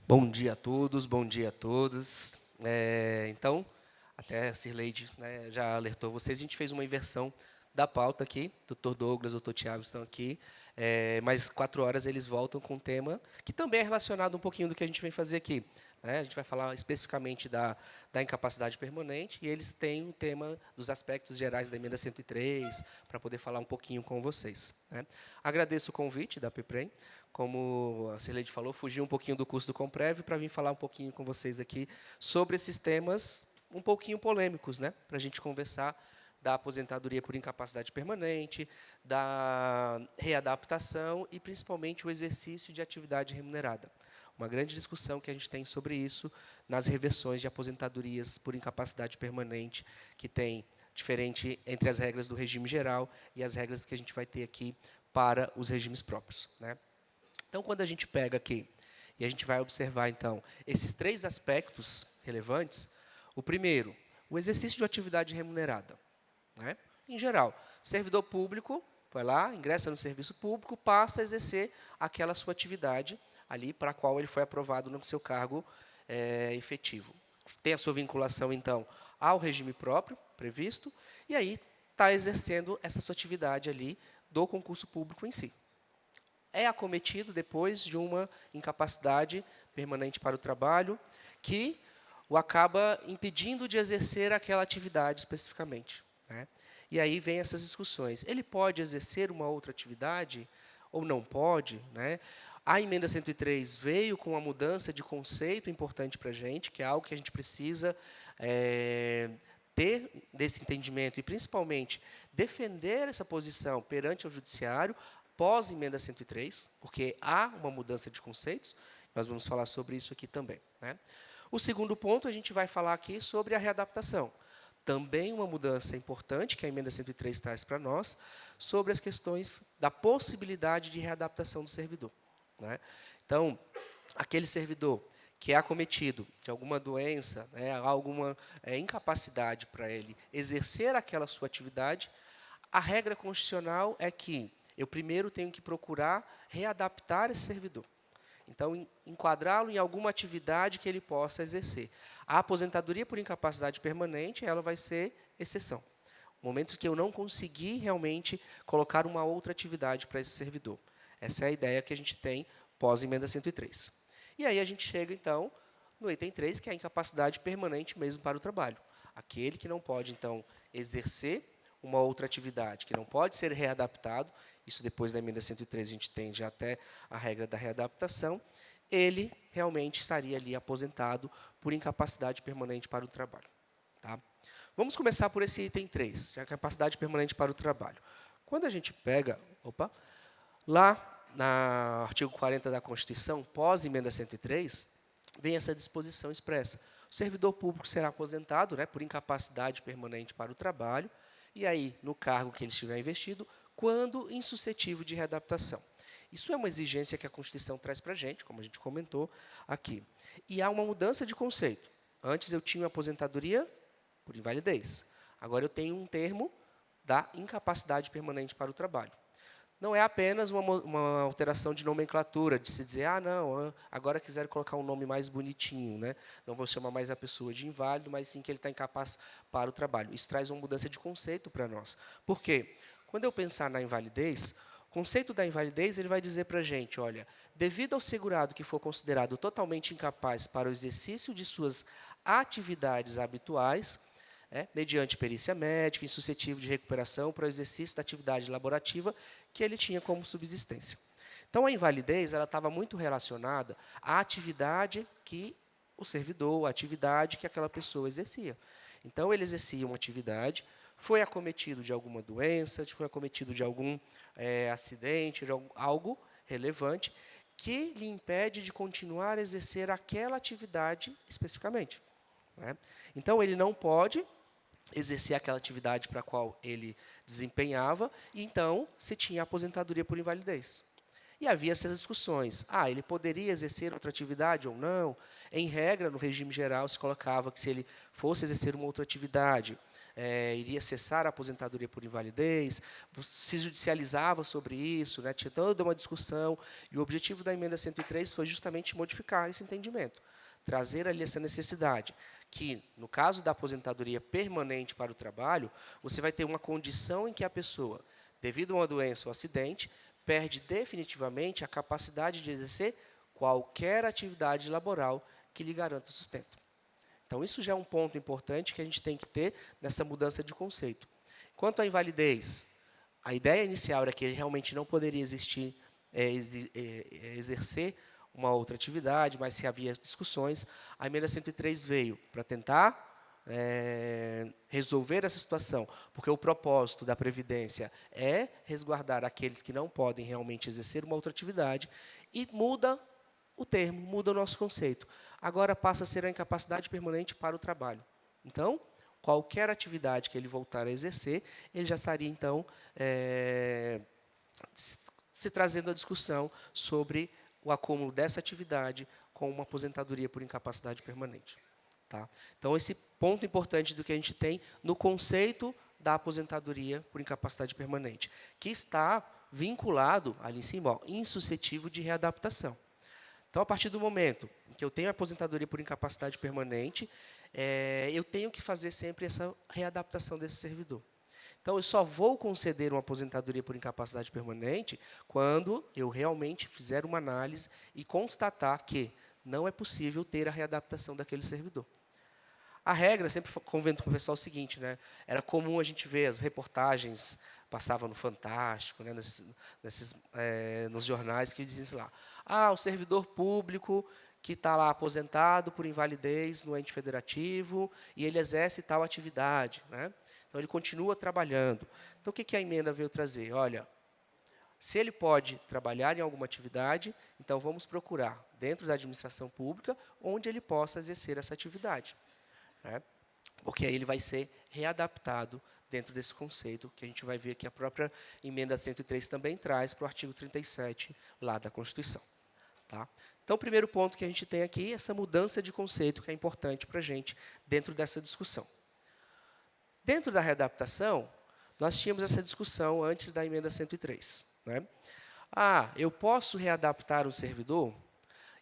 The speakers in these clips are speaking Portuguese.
Bom dia a todos, bom dia a todas. Então, até a Cirleide, né, já alertou vocês, a gente fez uma inversão da pauta aqui, doutor Douglas, doutor Tiago estão aqui, mas 4 horas eles voltam com um tema que também é relacionado um pouquinho do que a gente vem fazer aqui. Né? A gente vai falar especificamente da incapacidade permanente, e eles têm um tema dos aspectos gerais da emenda 103, para poder falar um pouquinho com vocês. Né? Agradeço o convite da PEPREM. Como a Cirleide falou, fugi um pouquinho do curso do Comprev para vir falar um pouquinho com vocês aqui sobre esses temas um pouquinho polêmicos, né? Para a gente conversar da aposentadoria por incapacidade permanente, da readaptação e, principalmente, o exercício de atividade remunerada. Uma grande discussão que a gente tem sobre isso nas reversões de aposentadorias por incapacidade permanente, que tem diferente entre as regras do regime geral e as regras que a gente vai ter aqui para os regimes próprios, né? Então, quando a gente pega aqui e a gente vai observar, então, esses 3 aspectos relevantes, o primeiro, o exercício de atividade remunerada. Né? Em geral, servidor público vai lá, ingressa no serviço público, passa a exercer aquela sua atividade ali para a qual ele foi aprovado no seu cargo efetivo. Tem a sua vinculação, então, ao regime próprio previsto, e aí está exercendo essa sua atividade ali do concurso público em si. É acometido depois de uma incapacidade permanente para o trabalho, que o acaba impedindo de exercer aquela atividade especificamente. Né? E aí vem essas discussões. Ele pode exercer uma outra atividade ou não pode? Né? A emenda 103 veio com uma mudança de conceito importante para a gente, que é algo que a gente precisa ter desse entendimento e, principalmente, defender essa posição perante o judiciário, pós-emenda 103, porque há uma mudança de conceitos, nós vamos falar sobre isso aqui também. Né? O segundo ponto, a gente vai falar aqui sobre a readaptação. Também uma mudança importante que a emenda 103 traz para nós, sobre as questões da possibilidade de readaptação do servidor. Né? Então, aquele servidor que é acometido de alguma doença, né, alguma incapacidade para ele exercer aquela sua atividade, a regra constitucional é que eu primeiro tenho que procurar readaptar esse servidor. Então, enquadrá-lo em alguma atividade que ele possa exercer. A aposentadoria por incapacidade permanente, ela vai ser exceção. No momento que eu não conseguir realmente colocar uma outra atividade para esse servidor. Essa é a ideia que a gente tem pós-emenda 103. E aí a gente chega, então, no item 3, que é a incapacidade permanente mesmo para o trabalho. Aquele que não pode, então, exercer uma outra atividade, que não pode ser readaptado, isso depois da emenda 103 a gente tem já até a regra da readaptação, ele realmente estaria ali aposentado por incapacidade permanente para o trabalho. Tá? Vamos começar por esse item 3, a capacidade permanente para o trabalho. Quando a gente pega, lá no artigo 40 da Constituição, pós-emenda 103, vem essa disposição expressa. O servidor público será aposentado, né, por incapacidade permanente para o trabalho, e aí, no cargo que ele estiver investido, quando insuscetível de readaptação. Isso é uma exigência que a Constituição traz para a gente, como a gente comentou aqui. E há uma mudança de conceito. Antes eu tinha aposentadoria por invalidez. Agora eu tenho um termo da incapacidade permanente para o trabalho. Não é apenas uma alteração de nomenclatura, de se dizer, não, agora quiser colocar um nome mais bonitinho, né? Não vou chamar mais a pessoa de inválido, mas sim que ele está incapaz para o trabalho. Isso traz uma mudança de conceito para nós. Por quê? Quando eu pensar na invalidez, o conceito da invalidez ele vai dizer para a gente, olha, devido ao segurado que for considerado totalmente incapaz para o exercício de suas atividades habituais, mediante perícia médica, insuscetível de recuperação para o exercício da atividade laborativa que ele tinha como subsistência. Então, a invalidez ela estava muito relacionada à atividade que o servidor, a atividade que aquela pessoa exercia. Então, ele exercia uma atividade, foi acometido de alguma doença, foi acometido de algum acidente, de algo relevante, que lhe impede de continuar a exercer aquela atividade especificamente. Né? Então, ele não pode exercer aquela atividade para a qual ele desempenhava, e então se tinha aposentadoria por invalidez. E havia essas discussões. Ele poderia exercer outra atividade ou não? Em regra, no regime geral, se colocava que se ele fosse exercer uma outra atividade, iria cessar a aposentadoria por invalidez, se judicializava sobre isso, né, tinha toda uma discussão, e o objetivo da emenda 103 foi justamente modificar esse entendimento, trazer ali essa necessidade, que, no caso da aposentadoria permanente para o trabalho, você vai ter uma condição em que a pessoa, devido a uma doença ou acidente, perde definitivamente a capacidade de exercer qualquer atividade laboral que lhe garanta o sustento. Então, isso já é um ponto importante que a gente tem que ter nessa mudança de conceito. Quanto à invalidez, a ideia inicial era que ele realmente não poderia exercer uma outra atividade, mas se havia discussões, a emenda 103 veio para tentar resolver essa situação, porque o propósito da Previdência é resguardar aqueles que não podem realmente exercer uma outra atividade, e muda o termo, muda o nosso conceito. Agora passa a ser a incapacidade permanente para o trabalho. Então, qualquer atividade que ele voltar a exercer, ele já estaria, então, se trazendo a discussão sobre o acúmulo dessa atividade com uma aposentadoria por incapacidade permanente. Tá? Então, esse ponto importante do que a gente tem no conceito da aposentadoria por incapacidade permanente, que está vinculado, ali em cima, insuscetível de readaptação. Então, a partir do momento que eu tenho a aposentadoria por incapacidade permanente, eu tenho que fazer sempre essa readaptação desse servidor. Então, eu só vou conceder uma aposentadoria por incapacidade permanente quando eu realmente fizer uma análise e constatar que não é possível ter a readaptação daquele servidor. A regra, sempre convento com o pessoal, é o seguinte, né? Era comum a gente ver as reportagens, passava no Fantástico, né, nos jornais, que diziam lá, o servidor público que está lá aposentado por invalidez no ente federativo e ele exerce tal atividade, né? Então, ele continua trabalhando. Então, o que a emenda veio trazer? Olha, se ele pode trabalhar em alguma atividade, então vamos procurar, dentro da administração pública, onde ele possa exercer essa atividade. Né? Porque aí ele vai ser readaptado dentro desse conceito, que a gente vai ver que a própria emenda 103 também traz para o artigo 37 lá da Constituição. Tá? Então, o primeiro ponto que a gente tem aqui é essa mudança de conceito, que é importante para a gente dentro dessa discussão. Dentro da readaptação, nós tínhamos essa discussão antes da emenda 103. Né? Eu posso readaptar o servidor?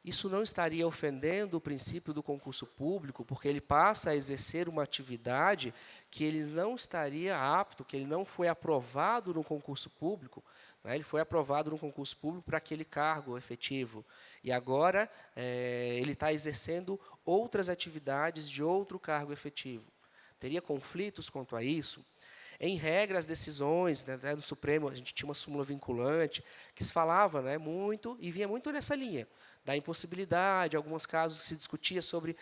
Isso não estaria ofendendo o princípio do concurso público, porque ele passa a exercer uma atividade que ele não estaria apto, que ele não foi aprovado no concurso público. Né? Ele foi aprovado no concurso público para aquele cargo efetivo. E agora ele está exercendo outras atividades de outro cargo efetivo. Teria conflitos quanto a isso? Em regra, as decisões, né, do Supremo, a gente tinha uma súmula vinculante, que se falava, né, muito, e vinha muito nessa linha, da impossibilidade, alguns casos que se discutia sobre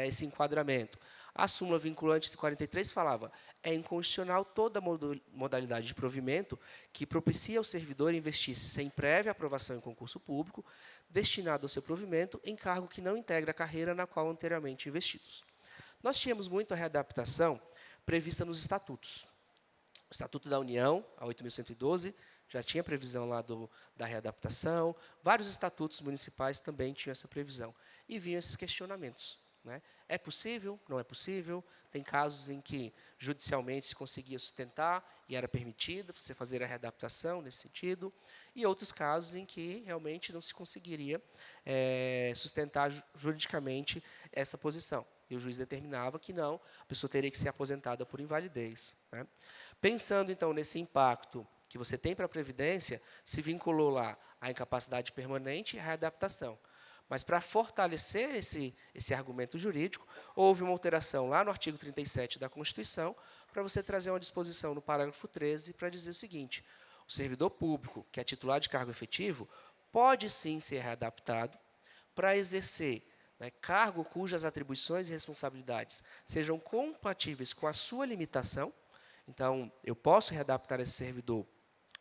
esse enquadramento. A súmula vinculante 43 falava, é inconstitucional toda modalidade de provimento que propicia ao servidor investir-se sem prévia aprovação em concurso público, destinado ao seu provimento em cargo que não integra a carreira na qual anteriormente investidos. Nós tínhamos muito a readaptação prevista nos estatutos. O Estatuto da União, a 8.112, já tinha previsão lá da readaptação. Vários estatutos municipais também tinham essa previsão. E vinham esses questionamentos. Né? É possível? Não é possível? Tem casos em que judicialmente se conseguia sustentar e era permitido você fazer a readaptação nesse sentido. E outros casos em que realmente não se conseguiria sustentar juridicamente essa posição. E o juiz determinava que não, a pessoa teria que ser aposentada por invalidez. Né? Pensando, então, nesse impacto que você tem para a Previdência, se vinculou lá a incapacidade permanente e a readaptação. Mas, para fortalecer esse argumento jurídico, houve uma alteração lá no artigo 37 da Constituição, para você trazer uma disposição no parágrafo 13 para dizer o seguinte, o servidor público, que é titular de cargo efetivo, pode sim ser readaptado para exercer cargo cujas atribuições e responsabilidades sejam compatíveis com a sua limitação. Então, eu posso readaptar esse servidor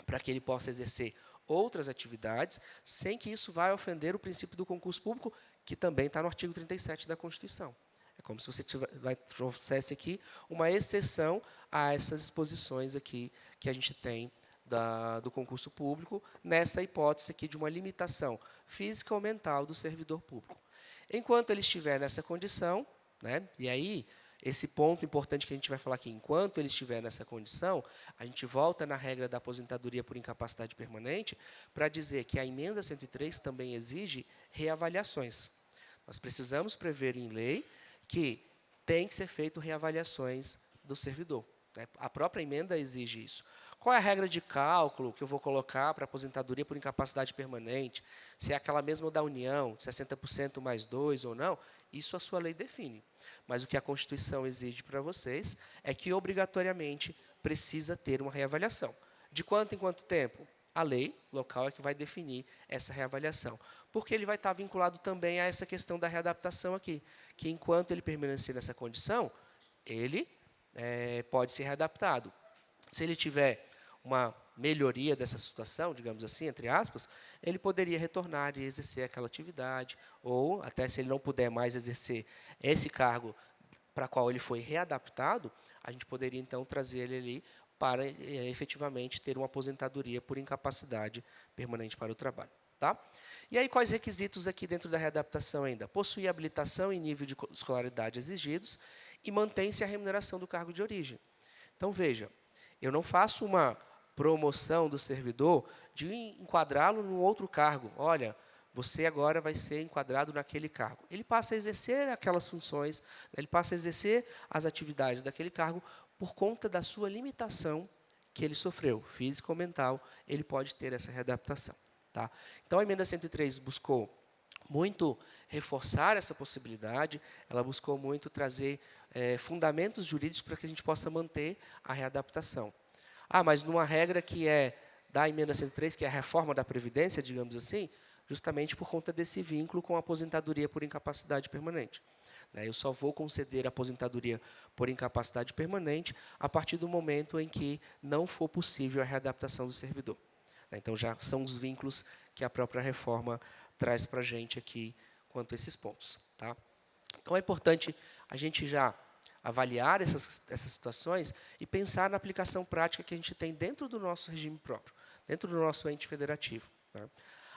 para que ele possa exercer outras atividades, sem que isso vá ofender o princípio do concurso público, que também está no artigo 37 da Constituição. É como se você trouxesse aqui uma exceção a essas disposições aqui que a gente tem do concurso público, nessa hipótese aqui de uma limitação física ou mental do servidor público. Enquanto ele estiver nessa condição, né, e aí esse ponto importante que a gente vai falar aqui, enquanto ele estiver nessa condição, a gente volta na regra da aposentadoria por incapacidade permanente para dizer que a emenda 103 também exige reavaliações. Nós precisamos prever em lei que tem que ser feito reavaliações do servidor, né? A própria emenda exige isso. Qual é a regra de cálculo que eu vou colocar para aposentadoria por incapacidade permanente? Se é aquela mesma da União, 60% mais 2 ou não, isso a sua lei define. Mas o que a Constituição exige para vocês é que, obrigatoriamente, precisa ter uma reavaliação. De quanto em quanto tempo? A lei local é que vai definir essa reavaliação. Porque ele vai estar vinculado também a essa questão da readaptação aqui, que enquanto ele permanecer nessa condição, ele pode ser readaptado. Se ele tiver uma melhoria dessa situação, digamos assim, entre aspas, ele poderia retornar e exercer aquela atividade, ou até se ele não puder mais exercer esse cargo para qual ele foi readaptado, a gente poderia então trazer ele ali para efetivamente ter uma aposentadoria por incapacidade permanente para o trabalho. Tá? E aí, quais requisitos aqui dentro da readaptação ainda? Possuir habilitação e nível de escolaridade exigidos e mantém-se a remuneração do cargo de origem. Então, veja, eu não faço uma promoção do servidor de enquadrá-lo num outro cargo. Olha, você agora vai ser enquadrado naquele cargo. Ele passa a exercer aquelas funções, ele passa a exercer as atividades daquele cargo por conta da sua limitação que ele sofreu, física ou mental, ele pode ter essa readaptação. Tá? Então, a emenda 103 buscou muito reforçar essa possibilidade, ela buscou muito trazer fundamentos jurídicos para que a gente possa manter a readaptação. Mas numa regra que é da emenda 103, que é a reforma da Previdência, digamos assim, justamente por conta desse vínculo com a aposentadoria por incapacidade permanente. Eu só vou conceder a aposentadoria por incapacidade permanente a partir do momento em que não for possível a readaptação do servidor. Então, já são os vínculos que a própria reforma traz para a gente aqui quanto a esses pontos. Tá? Então, é importante a gente já avaliar essas situações e pensar na aplicação prática que a gente tem dentro do nosso regime próprio, dentro do nosso ente federativo. Tá?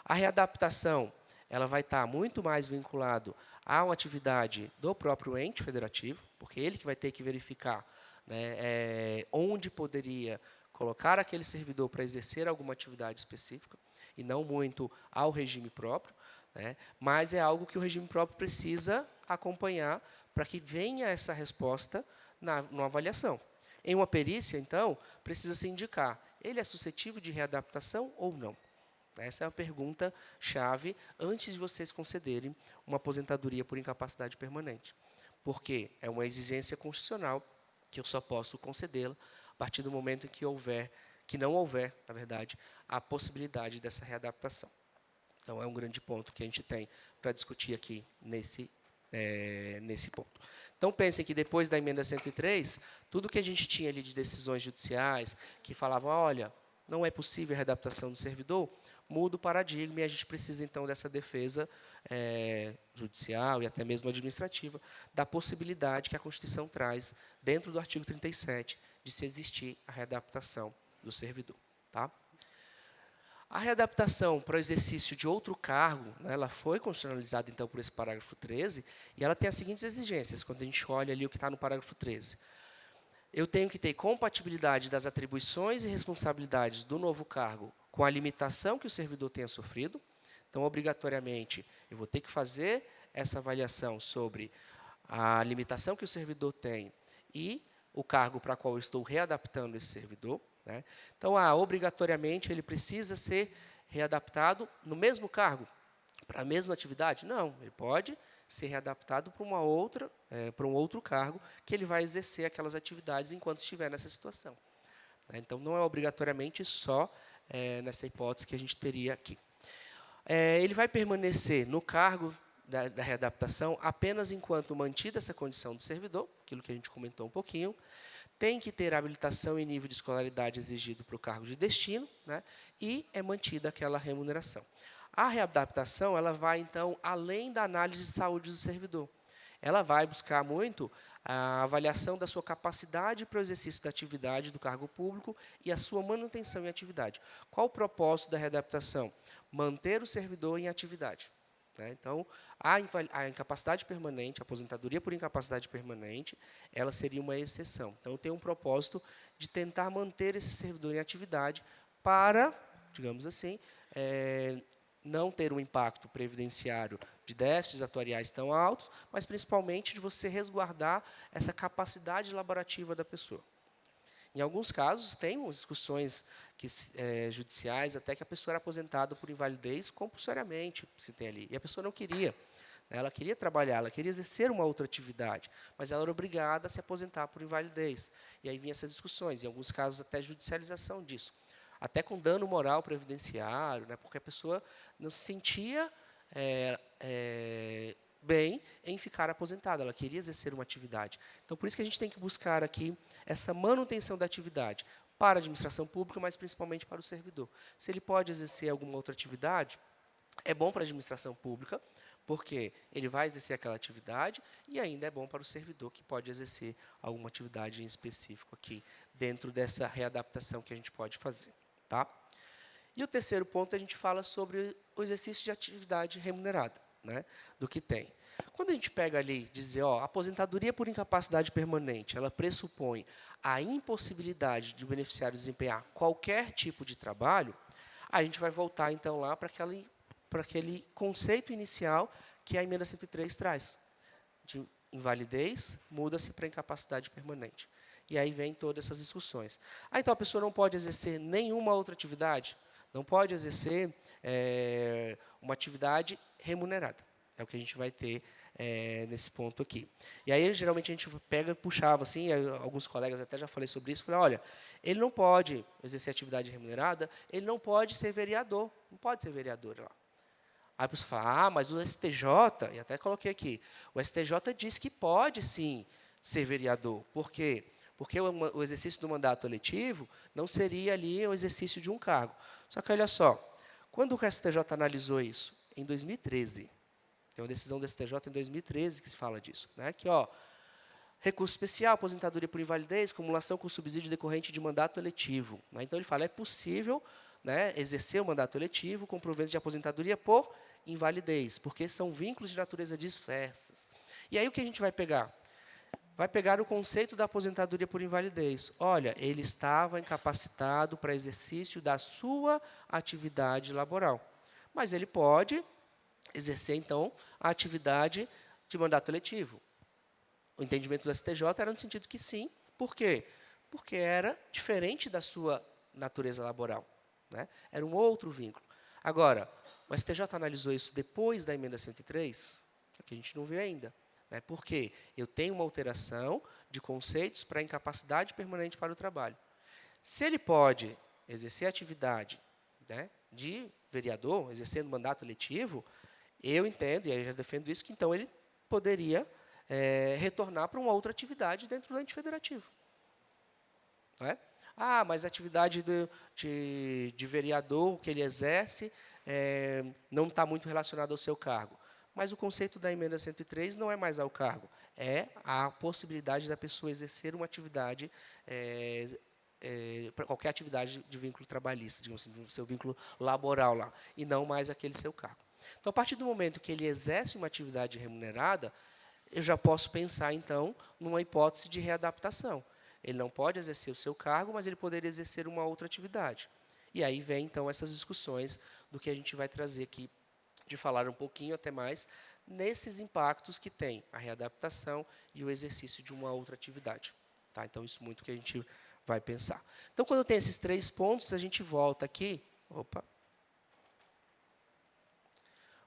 A readaptação ela vai estar muito mais vinculado a uma atividade do próprio ente federativo, porque ele que vai ter que verificar, né, onde poderia colocar aquele servidor para exercer alguma atividade específica, e não muito ao regime próprio, né, mas é algo que o regime próprio precisa acompanhar para que venha essa resposta numa avaliação. Em uma perícia, então, precisa se indicar, ele é suscetível de readaptação ou não? Essa é a pergunta-chave antes de vocês concederem uma aposentadoria por incapacidade permanente. Porque é uma exigência constitucional que eu só posso concedê-la a partir do momento em que não houver, na verdade, a possibilidade dessa readaptação. Então, é um grande ponto que a gente tem para discutir aqui nesse ponto. Então, pensem que depois da emenda 103, tudo que a gente tinha ali de decisões judiciais que falavam, olha, não é possível a readaptação do servidor, muda o paradigma e a gente precisa, então, dessa defesa judicial e até mesmo administrativa da possibilidade que a Constituição traz, dentro do artigo 37, de se existir a readaptação do servidor. Tá? A readaptação para o exercício de outro cargo, né, ela foi constitucionalizada, então, por esse parágrafo 13, e ela tem as seguintes exigências, quando a gente olha ali o que está no parágrafo 13. Eu tenho que ter compatibilidade das atribuições e responsabilidades do novo cargo com a limitação que o servidor tenha sofrido. Então, obrigatoriamente, eu vou ter que fazer essa avaliação sobre a limitação que o servidor tem e o cargo para qual eu estou readaptando esse servidor. Né? Então, obrigatoriamente, ele precisa ser readaptado no mesmo cargo, para a mesma atividade? Não, ele pode ser readaptado para para um outro cargo que ele vai exercer aquelas atividades enquanto estiver nessa situação. Então, não é obrigatoriamente só nessa hipótese que a gente teria aqui. Ele vai permanecer no cargo da readaptação apenas enquanto mantida essa condição do servidor, aquilo que a gente comentou um pouquinho, tem que ter habilitação e nível de escolaridade exigido para o cargo de destino, né, e é mantida aquela remuneração. A readaptação ela vai, então, além da análise de saúde do servidor. Ela vai buscar muito a avaliação da sua capacidade para o exercício da atividade do cargo público e a sua manutenção em atividade. Qual o propósito da readaptação? Manter o servidor em atividade. né? Então, a incapacidade permanente, a aposentadoria por incapacidade permanente, ela seria uma exceção. Então, tem um propósito de tentar manter esse servidor em atividade para, digamos assim, não ter um impacto previdenciário de déficits atuariais tão altos, mas principalmente de você resguardar essa capacidade laborativa da pessoa. Em alguns casos, tem discussões judiciais até que a pessoa era aposentada por invalidez compulsoriamente, que se tem ali, e a pessoa não queria. Ela queria trabalhar, ela queria exercer uma outra atividade, mas ela era obrigada a se aposentar por invalidez. E aí vinham essas discussões, em alguns casos até judicialização disso, até com dano moral previdenciário, né, porque a pessoa não se sentia bem em ficar aposentada, ela queria exercer uma atividade. Então, por isso que a gente tem que buscar aqui essa manutenção da atividade para a administração pública, mas principalmente para o servidor. Se ele pode exercer alguma outra atividade, é bom para a administração pública, porque ele vai exercer aquela atividade, e ainda é bom para o servidor, que pode exercer alguma atividade em específico aqui, dentro dessa readaptação que a gente pode fazer. Tá? E o terceiro ponto, a gente fala sobre o exercício de atividade remunerada, né, do que tem. Quando a gente pega ali, dizer, ó, aposentadoria por incapacidade permanente, ela pressupõe a impossibilidade de o beneficiário desempenhar qualquer tipo de trabalho, a gente vai voltar, então, lá para aquele conceito inicial que a emenda 103 traz. De invalidez, muda-se para incapacidade permanente. E aí vem todas essas discussões. Então, a pessoa não pode exercer nenhuma outra atividade? Não pode exercer uma atividade remunerada. É o que a gente vai ter nesse ponto aqui. E aí, geralmente, a gente pega e puxava, assim, alguns colegas até já falei sobre isso, falei, olha, ele não pode exercer atividade remunerada, ele não pode ser vereador, não pode ser vereador lá. Aí a pessoa fala, mas o STJ, e até coloquei aqui, o STJ diz que pode, sim, ser vereador. Por quê? Porque o exercício do mandato eletivo não seria ali o exercício de um cargo. Só que, olha só, quando o STJ analisou isso? Em 2013. Tem uma decisão do STJ em 2013 que se fala disso. Né? Que, ó, recurso especial, aposentadoria por invalidez, acumulação com subsídio decorrente de mandato eletivo. Né? Então, ele fala, é possível, né, exercer o mandato eletivo com proventos de aposentadoria por invalidez, porque são vínculos de natureza diversas. E aí, o que a gente vai pegar? Vai pegar o conceito da aposentadoria por invalidez. Olha, ele estava incapacitado para exercício da sua atividade laboral. Mas ele pode exercer, então, a atividade de mandato eletivo. O entendimento do STJ era no sentido que sim. Por quê? Porque era diferente da sua natureza laboral. Né? Era um outro vínculo. Agora, o STJ analisou isso depois da emenda 103, que a gente não vê ainda. Por quê? Eu tenho uma alteração de conceitos para incapacidade permanente para o trabalho. Se ele pode exercer a atividade, né, de vereador, exercendo mandato eletivo, eu entendo, e aí eu já defendo isso, que então ele poderia retornar para uma outra atividade dentro do ente federativo. Não é? Mas a atividade de vereador que ele exerce não está muito relacionada ao seu cargo. Mas o conceito da emenda 103 não é mais ao cargo, é a possibilidade da pessoa exercer uma atividade, para qualquer atividade de vínculo trabalhista, digamos assim, do seu vínculo laboral lá, e não mais aquele seu cargo. Então, a partir do momento que ele exerce uma atividade remunerada, eu já posso pensar, então, numa hipótese de readaptação. Ele não pode exercer o seu cargo, mas ele poderia exercer uma outra atividade. E aí vem, então, essas discussões do que a gente vai trazer aqui, de falar um pouquinho até mais, nesses impactos que tem a readaptação e o exercício de uma outra atividade. Tá? Então, isso muito que a gente vai pensar. Então, quando tem esses 3 pontos, a gente volta aqui.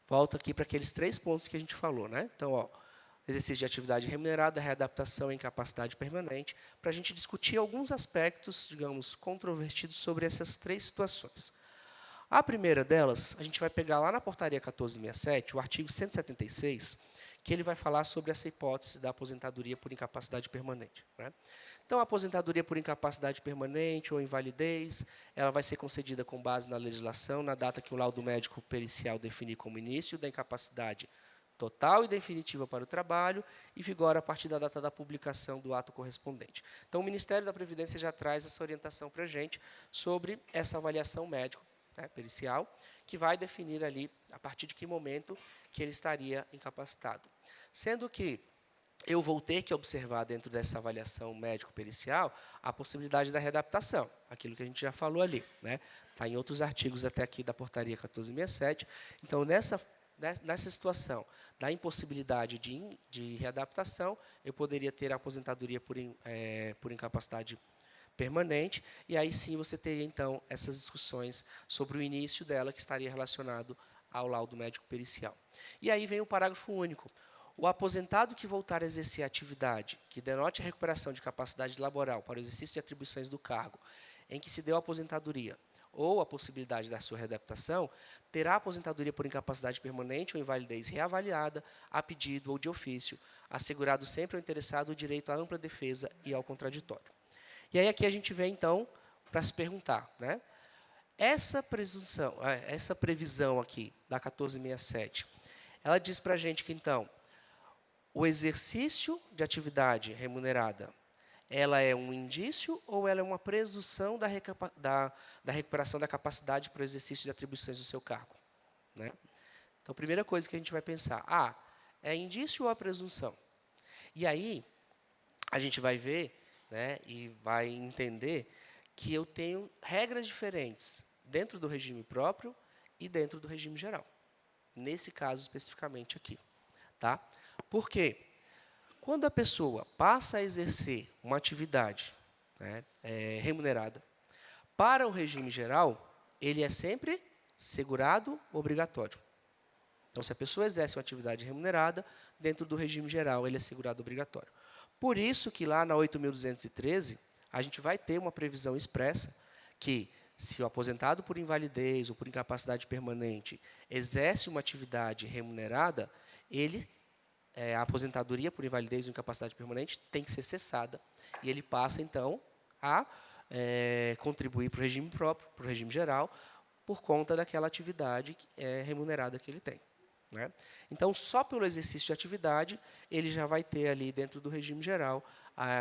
Volta aqui para aqueles 3 pontos que a gente falou. Né? Então, ó, exercício de atividade remunerada, readaptação e incapacidade permanente, para a gente discutir alguns aspectos, digamos, controvertidos sobre essas 3 situações. A primeira delas, a gente vai pegar lá na portaria 1467, o artigo 176, que ele vai falar sobre essa hipótese da aposentadoria por incapacidade permanente. Né? Então, a aposentadoria por incapacidade permanente ou invalidez, ela vai ser concedida com base na legislação, na data que o laudo médico pericial definir como início da incapacidade total e definitiva para o trabalho e vigora a partir da data da publicação do ato correspondente. Então, o Ministério da Previdência já traz essa orientação para a gente sobre essa avaliação médica, pericial, que vai definir ali a partir de que momento que ele estaria incapacitado. Sendo que eu vou ter que observar dentro dessa avaliação médico-pericial a possibilidade da readaptação, aquilo que a gente já falou ali, né? Está em outros artigos até aqui da portaria 1467. Então, nessa situação da impossibilidade de readaptação, eu poderia ter a aposentadoria por incapacidade permanente, e aí sim você teria, então, essas discussões sobre o início dela, que estaria relacionado ao laudo médico-pericial. E aí vem o parágrafo único. O aposentado que voltar a exercer a atividade que denote a recuperação de capacidade laboral para o exercício de atribuições do cargo em que se deu a aposentadoria ou a possibilidade da sua readaptação, terá a aposentadoria por incapacidade permanente ou invalidez reavaliada, a pedido ou de ofício, assegurado sempre ao interessado o direito à ampla defesa e ao contraditório. E aí aqui a gente vem, então, para se perguntar, né? Essa previsão aqui, da 1467, ela diz para a gente que, então, o exercício de atividade remunerada, ela é um indício ou ela é uma presunção da recuperação da capacidade para o exercício de atribuições do seu cargo? Né? Então, a primeira coisa que a gente vai pensar, é indício ou a presunção? E aí, a gente vai ver, né, e vai entender que eu tenho regras diferentes dentro do regime próprio e dentro do regime geral. Nesse caso, especificamente aqui. Tá? Por quê? Quando a pessoa passa a exercer uma atividade, né, remunerada, para o regime geral, ele é sempre segurado obrigatório. Então, se a pessoa exerce uma atividade remunerada, dentro do regime geral, ele é segurado obrigatório. Por isso que lá na 8.213, a gente vai ter uma previsão expressa que, se o aposentado por invalidez ou por incapacidade permanente exerce uma atividade remunerada, a aposentadoria por invalidez ou incapacidade permanente tem que ser cessada e ele passa, então, a contribuir para o regime próprio, para o regime geral, por conta daquela atividade remunerada que ele tem. Né? Então, só pelo exercício de atividade, ele já vai ter ali, dentro do regime geral,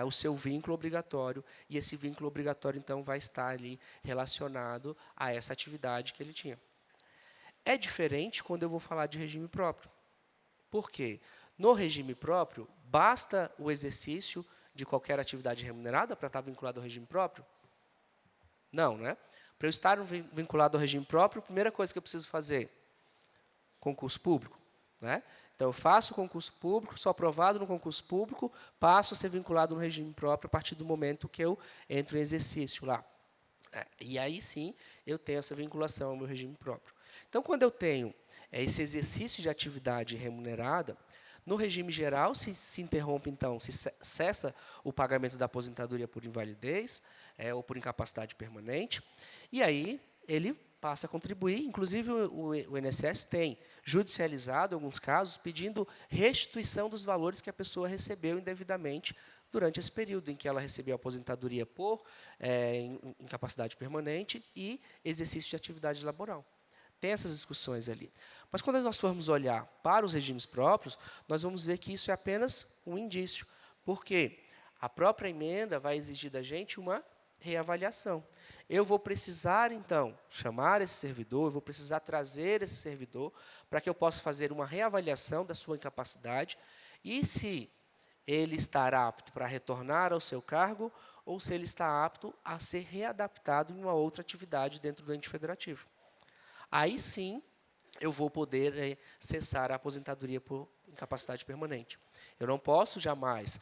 o seu vínculo obrigatório, e esse vínculo obrigatório, então, vai estar ali relacionado a essa atividade que ele tinha. É diferente quando eu vou falar de regime próprio. Por quê? No regime próprio, basta o exercício de qualquer atividade remunerada para estar vinculado ao regime próprio? Não, né? Para eu estar vinculado ao regime próprio, a primeira coisa que eu preciso fazer, concurso público. Né? Então, eu faço o concurso público, sou aprovado no concurso público, passo a ser vinculado no regime próprio a partir do momento que eu entro em exercício lá. E aí, sim, eu tenho essa vinculação ao meu regime próprio. Então, quando eu tenho esse exercício de atividade remunerada, no regime geral, se interrompe, então, se cessa o pagamento da aposentadoria por invalidez ou por incapacidade permanente, e aí ele passa a contribuir. Inclusive, o INSS tem judicializado, em alguns casos, pedindo restituição dos valores que a pessoa recebeu indevidamente durante esse período em que ela recebeu a aposentadoria por incapacidade permanente e exercício de atividade laboral. Tem essas discussões ali. Mas, quando nós formos olhar para os regimes próprios, nós vamos ver que isso é apenas um indício, porque a própria emenda vai exigir da gente uma reavaliação. Eu vou precisar, então, chamar esse servidor, eu vou precisar trazer esse servidor para que eu possa fazer uma reavaliação da sua incapacidade e se ele estará apto para retornar ao seu cargo ou se ele está apto a ser readaptado em uma outra atividade dentro do ente federativo. Aí, sim, eu vou poder cessar a aposentadoria por incapacidade permanente. Eu não posso jamais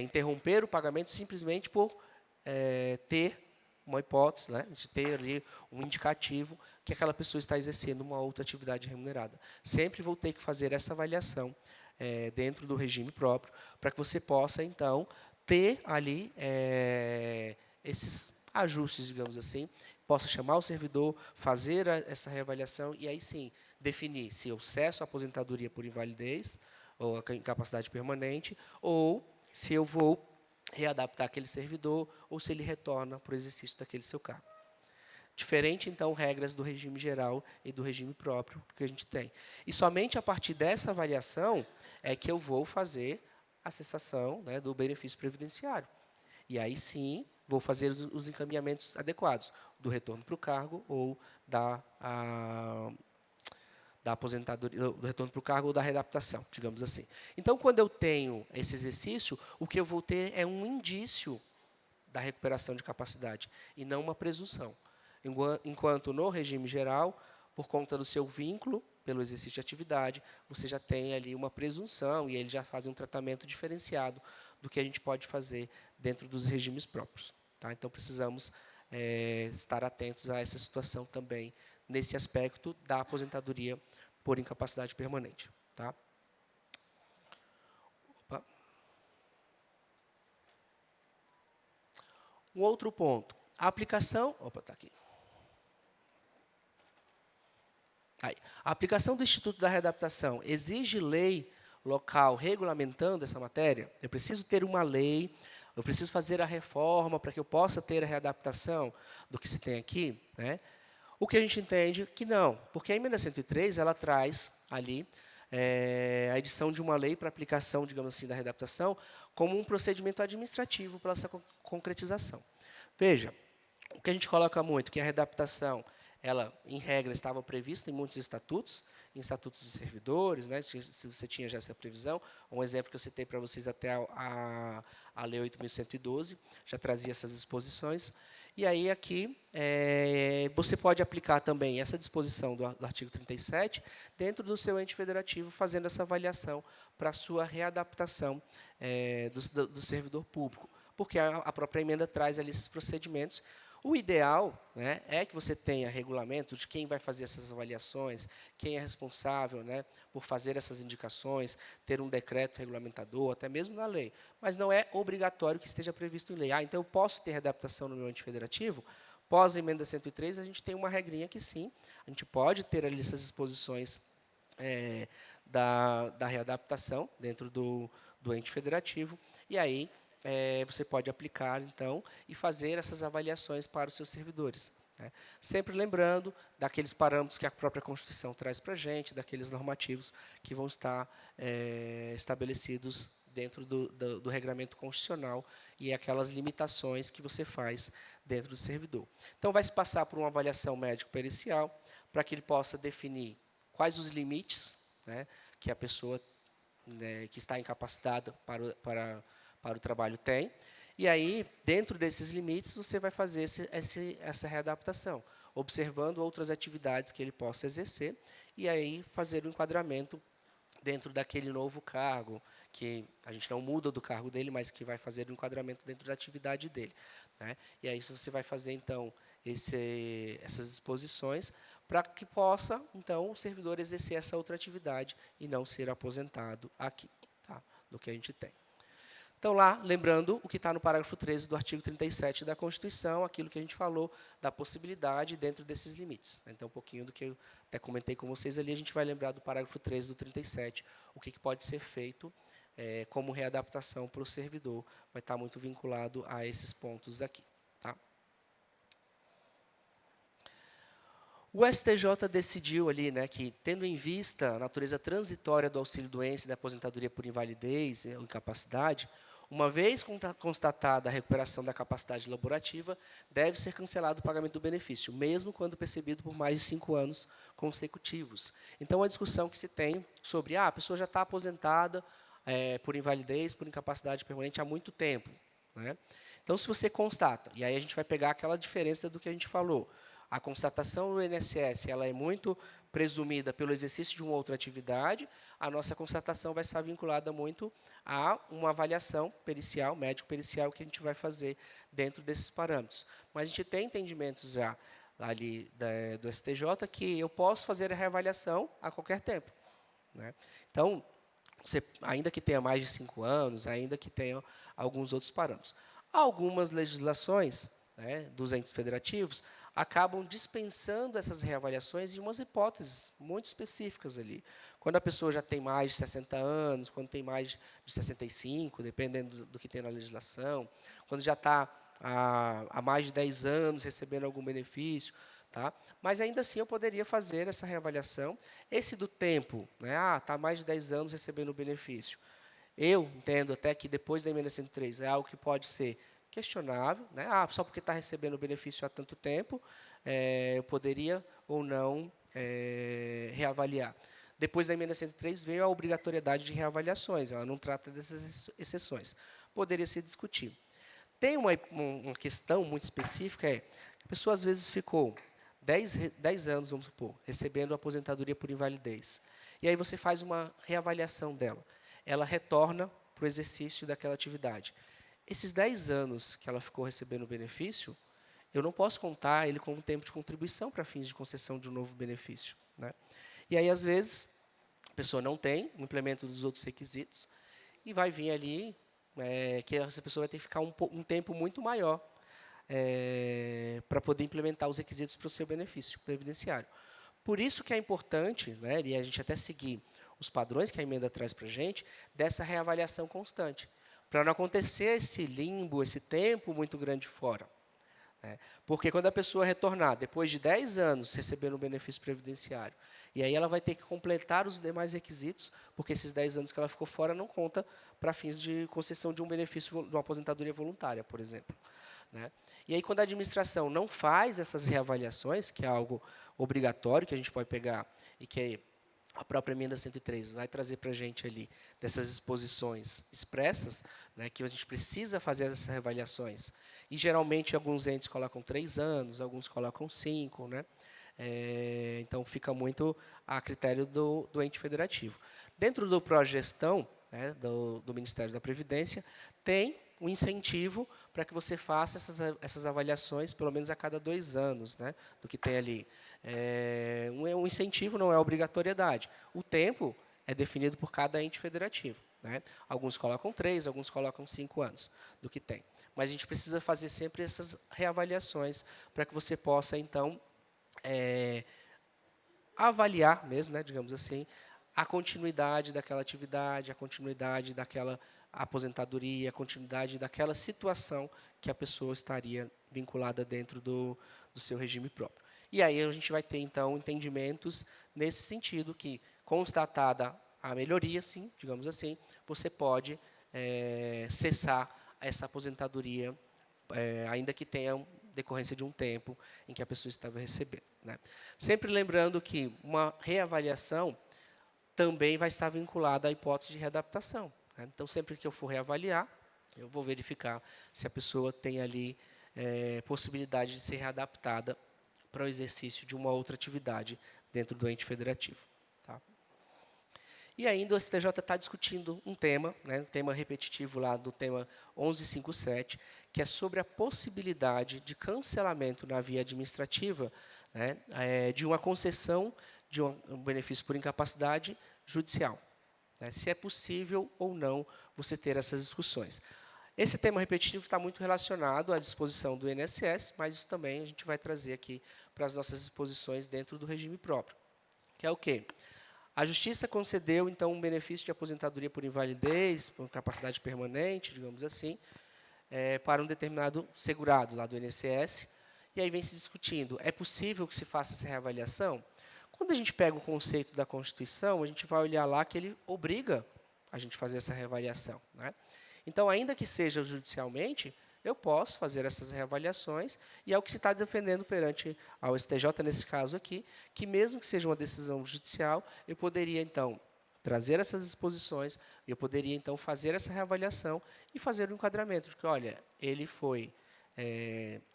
interromper o pagamento simplesmente por ter uma hipótese, né, de ter ali um indicativo que aquela pessoa está exercendo uma outra atividade remunerada. Sempre vou ter que fazer essa avaliação dentro do regime próprio, para que você possa, então, ter ali esses ajustes, digamos assim, possa chamar o servidor, fazer essa reavaliação e aí sim definir se eu cesso a aposentadoria por invalidez ou a incapacidade permanente ou se eu vou readaptar aquele servidor ou se ele retorna para o exercício daquele seu cargo. Diferente, então, regras do regime geral e do regime próprio que a gente tem. E somente a partir dessa avaliação é que eu vou fazer a cessação, né, do benefício previdenciário. E aí sim, vou fazer os encaminhamentos adequados, do retorno para o cargo ou da aposentadoria, do retorno para o cargo ou da readaptação, digamos assim. Então, quando eu tenho esse exercício, o que eu vou ter é um indício da recuperação de capacidade, e não uma presunção. Enquanto no regime geral, por conta do seu vínculo, pelo exercício de atividade, você já tem ali uma presunção, e ele já faz um tratamento diferenciado do que a gente pode fazer dentro dos regimes próprios. Tá? Então, precisamos estar atentos a essa situação também, nesse aspecto da aposentadoria por incapacidade permanente. Tá? Opa. Um outro ponto, a aplicação... Opa, está aqui. Aí, a aplicação do Instituto da Readaptação exige lei local regulamentando essa matéria? Eu preciso ter uma lei, eu preciso fazer a reforma para que eu possa ter a readaptação do que se tem aqui, né? O que a gente entende que não, porque a emenda 103 ela traz ali a edição de uma lei para aplicação, digamos assim, da readaptação como um procedimento administrativo para essa concretização. Veja, o que a gente coloca muito, que a readaptação, ela, em regra, estava prevista em muitos estatutos, em estatutos de servidores, né, se você tinha já essa previsão. Um exemplo que eu citei para vocês até a Lei 8.112, já trazia essas disposições. E aí, aqui, você pode aplicar também essa disposição do artigo 37 dentro do seu ente federativo, fazendo essa avaliação para a sua readaptação do servidor público, porque a própria emenda traz ali esses procedimentos. O ideal, né, é que você tenha regulamento de quem vai fazer essas avaliações, quem é responsável, né, por fazer essas indicações, ter um decreto regulamentador, até mesmo na lei. Mas não é obrigatório que esteja previsto em lei. Então, eu posso ter readaptação no meu ente federativo? Pós a emenda 103, a gente tem uma regrinha que, sim, a gente pode ter ali essas disposições da readaptação dentro do ente federativo, e aí você pode aplicar, então, e fazer essas avaliações para os seus servidores. Né? Sempre lembrando daqueles parâmetros que a própria Constituição traz para a gente, daqueles normativos que vão estar estabelecidos dentro do regramento constitucional e aquelas limitações que você faz dentro do servidor. Então, vai se passar por uma avaliação médico-pericial para que ele possa definir quais os limites, né, que a pessoa que está incapacitada para o trabalho tem, e aí, dentro desses limites, você vai fazer essa readaptação, observando outras atividades que ele possa exercer, e aí fazer o enquadramento dentro daquele novo cargo, que a gente não muda do cargo dele, mas que vai fazer o enquadramento dentro da atividade dele. Né? E aí você vai fazer, então, essas disposições para que possa, então, o servidor exercer essa outra atividade e não ser aposentado aqui, tá? Do que a gente tem. Então, lá, lembrando o que está no parágrafo 13 do artigo 37 da Constituição, aquilo que a gente falou da possibilidade dentro desses limites. Então, um pouquinho do que eu até comentei com vocês ali, a gente vai lembrar do parágrafo 13 do 37, o que pode ser feito como readaptação para o servidor, vai estar muito vinculado a esses pontos aqui. Tá? O STJ decidiu ali, né, que, tendo em vista a natureza transitória do auxílio-doença e da aposentadoria por invalidez ou incapacidade, uma vez constatada a recuperação da capacidade laborativa, deve ser cancelado o pagamento do benefício, mesmo quando percebido por mais de 5 anos consecutivos. Então, a discussão que se tem sobre a pessoa já está aposentada por invalidez, por incapacidade permanente há muito tempo. Né? Então, se você constata, e aí a gente vai pegar aquela diferença do que a gente falou, a constatação no INSS ela é muito presumida pelo exercício de uma outra atividade, a nossa constatação vai estar vinculada muito a uma avaliação pericial, médico-pericial, que a gente vai fazer dentro desses parâmetros. Mas a gente tem entendimentos já ali do STJ que eu posso fazer a reavaliação a qualquer tempo. Né? Então, ainda que tenha mais de 5 anos, ainda que tenha alguns outros parâmetros. Algumas legislações, né, dos entes federativos acabam dispensando essas reavaliações em umas hipóteses muito específicas ali. Quando a pessoa já tem mais de 60 anos, quando tem mais de 65, dependendo do que tem na legislação, quando já está há mais de 10 anos recebendo algum benefício. Tá? Mas, ainda assim, eu poderia fazer essa reavaliação. Esse do tempo, né? Está mais de 10 anos recebendo o benefício. Eu entendo até que, depois da emenda 103, é algo que pode ser questionável, né? Só porque está recebendo o benefício há tanto tempo, eu poderia ou não reavaliar. Depois da emenda 103 veio a obrigatoriedade de reavaliações, ela não trata dessas exceções. Poderia se discutir. Tem uma questão muito específica, a pessoa às vezes ficou 10 anos, vamos supor, recebendo aposentadoria por invalidez. E aí você faz uma reavaliação dela. Ela retorna para o exercício daquela atividade. Esses 10 anos que ela ficou recebendo o benefício, eu não posso contar ele como tempo de contribuição para fins de concessão de um novo benefício, né? E aí, às vezes, a pessoa não tem o implemento dos outros requisitos e vai vir ali, que essa pessoa vai ter que ficar um tempo muito maior para poder implementar os requisitos para o seu benefício previdenciário. Por isso que é importante, né, e a gente até seguir os padrões que a emenda traz para a gente, dessa reavaliação constante, para não acontecer esse limbo, esse tempo muito grande fora. Porque quando a pessoa retornar, depois de 10 anos recebendo um benefício previdenciário, e aí ela vai ter que completar os demais requisitos, porque esses 10 anos que ela ficou fora não conta para fins de concessão de um benefício, de uma aposentadoria voluntária, por exemplo, né? E aí, quando a administração não faz essas reavaliações, que é algo obrigatório, que a gente pode pegar, e que a própria emenda 103 vai trazer para a gente ali, dessas exposições expressas, né, que a gente precisa fazer essas reavaliações. E, geralmente, alguns entes colocam 3 anos, alguns colocam 5, né? Então, fica muito a critério do ente federativo. Dentro do Progestão, né, do Ministério da Previdência, tem um incentivo para que você faça essas avaliações, pelo menos a cada 2 anos, né, do que tem ali. Um incentivo, não é obrigatoriedade. O tempo é definido por cada ente federativo, né? Alguns colocam 3, alguns colocam 5 anos do que tem. Mas a gente precisa fazer sempre essas reavaliações para que você possa, então, avaliar mesmo, né, digamos assim, a continuidade daquela atividade, a continuidade daquela aposentadoria, a continuidade daquela situação que a pessoa estaria vinculada dentro do seu regime próprio. E aí a gente vai ter, então, entendimentos nesse sentido que, constatada a melhoria, sim, digamos assim, você pode cessar essa aposentadoria, ainda que tenha decorrência de um tempo em que a pessoa estava recebendo, né? Sempre lembrando que uma reavaliação também vai estar vinculada à hipótese de readaptação, né? Então, sempre que eu for reavaliar, eu vou verificar se a pessoa tem ali possibilidade de ser readaptada para o exercício de uma outra atividade dentro do ente federativo, tá? E ainda o STJ está discutindo um tema, né, um tema repetitivo lá do tema 1157, que é sobre a possibilidade de cancelamento na via administrativa, né, de uma concessão de um benefício por incapacidade judicial, né, se é possível ou não você ter essas discussões. Esse tema repetitivo está muito relacionado à disposição do INSS, mas isso também a gente vai trazer aqui para as nossas disposições dentro do regime próprio, que é o quê? A Justiça concedeu, então, um benefício de aposentadoria por invalidez, por incapacidade permanente, digamos assim, para um determinado segurado lá do INSS, e aí vem se discutindo, é possível que se faça essa reavaliação? Quando a gente pega o conceito da Constituição, a gente vai olhar lá que ele obriga a gente a fazer essa reavaliação, né? Então, ainda que seja judicialmente, eu posso fazer essas reavaliações, e é o que se está defendendo perante ao STJ, nesse caso aqui, que mesmo que seja uma decisão judicial, eu poderia, então, trazer essas disposições, eu poderia, então, fazer essa reavaliação e fazer o enquadramento de que, olha, ele foi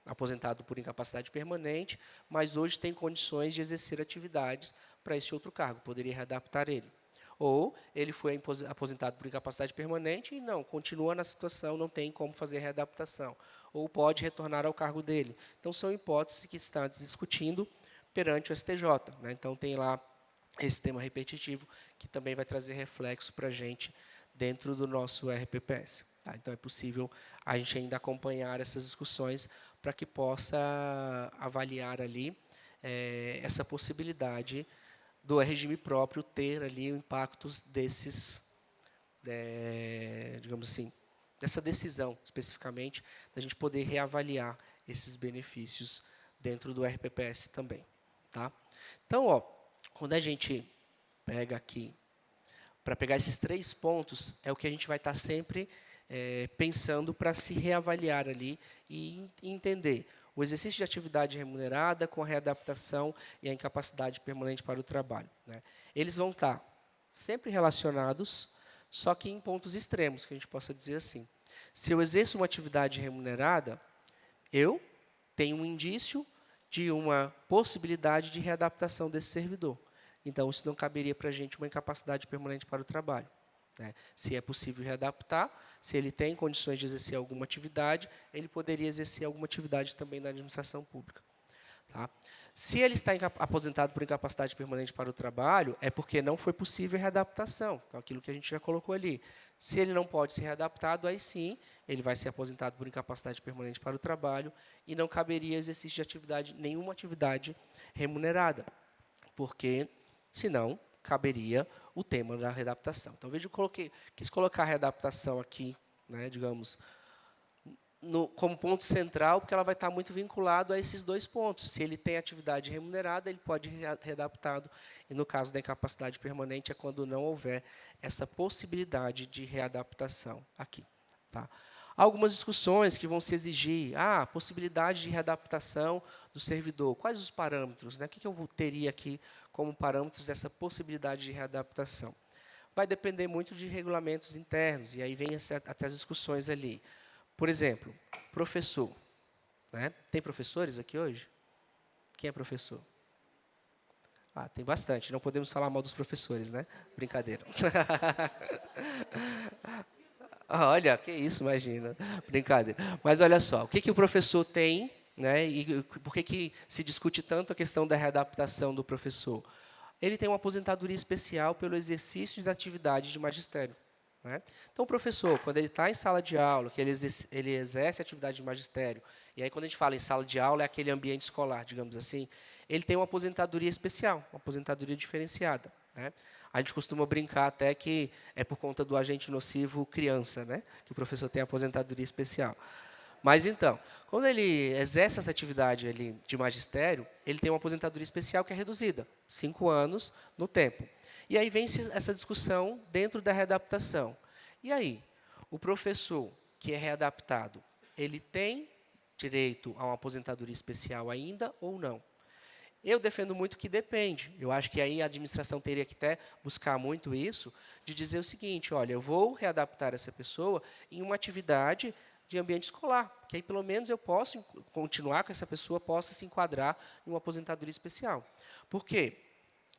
aposentado por incapacidade permanente, mas hoje tem condições de exercer atividades para esse outro cargo, poderia readaptar ele. Ou ele foi aposentado por incapacidade permanente e não, continua na situação, não tem como fazer readaptação. Ou pode retornar ao cargo dele. Então, são hipóteses que está discutindo perante o STJ, né? Então, tem lá esse tema repetitivo, que também vai trazer reflexo para a gente dentro do nosso RPPS. Tá? Então, é possível a gente ainda acompanhar essas discussões para que possa avaliar ali essa possibilidade do regime próprio ter ali impactos desses, digamos assim, dessa decisão, especificamente, da gente poder reavaliar esses benefícios dentro do RPPS também, tá? Então, ó, quando a gente pega aqui, para pegar esses 3 pontos, é o que a gente vai estar sempre pensando para se reavaliar ali e entender o exercício de atividade remunerada com a readaptação e a incapacidade permanente para o trabalho, né? Eles vão estar sempre relacionados, só que em pontos extremos, que a gente possa dizer assim. Se eu exerço uma atividade remunerada, eu tenho um indício de uma possibilidade de readaptação desse servidor. Então, isso não caberia para a gente uma incapacidade permanente para o trabalho, né? Se é possível readaptar, se ele tem condições de exercer alguma atividade, ele poderia exercer alguma atividade também na administração pública. Tá? Se ele está aposentado por incapacidade permanente para o trabalho, é porque não foi possível a readaptação. Então, aquilo que a gente já colocou ali. Se ele não pode ser readaptado, aí sim, ele vai ser aposentado por incapacidade permanente para o trabalho e não caberia exercício de atividade, nenhuma atividade remunerada, porque, senão, caberia o tema da readaptação. Então, veja, quis colocar a readaptação aqui, né, digamos, como ponto central, porque ela vai estar muito vinculada a esses dois pontos. Se ele tem atividade remunerada, ele pode ser readaptado, e no caso da incapacidade permanente, é quando não houver essa possibilidade de readaptação aqui. Tá? Algumas discussões que vão se exigir, possibilidade de readaptação do servidor. Quais os parâmetros, né? O que eu teria aqui como parâmetros dessa possibilidade de readaptação? Vai depender muito de regulamentos internos, e aí vem até as discussões ali. Por exemplo, professor, né? Tem professores aqui hoje? Quem é professor? Tem bastante. Não podemos falar mal dos professores, né? Brincadeira. Olha, que isso, imagina. Brincadeira. Mas olha só, o que o professor tem, né? E por que se discute tanto a questão da readaptação do professor? Ele tem uma aposentadoria especial pelo exercício da atividade de magistério, né? Então, o professor, quando ele está em sala de aula, que ele exerce a atividade de magistério, e aí, quando a gente fala em sala de aula, é aquele ambiente escolar, digamos assim, ele tem uma aposentadoria especial, uma aposentadoria diferenciada, né? A gente costuma brincar até que é por conta do agente nocivo criança, né, que o professor tem a aposentadoria especial. Mas, então, quando ele exerce essa atividade ali de magistério, ele tem uma aposentadoria especial que é reduzida, 5 anos no tempo. E aí vem essa discussão dentro da readaptação. E aí, o professor que é readaptado, ele tem direito a uma aposentadoria especial ainda ou não? Eu defendo muito que depende. Eu acho que aí a administração teria que até buscar muito isso, de dizer o seguinte, olha, eu vou readaptar essa pessoa em uma atividade de ambiente escolar, que aí pelo menos eu posso continuar com essa pessoa, possa se enquadrar em uma aposentadoria especial. Por quê?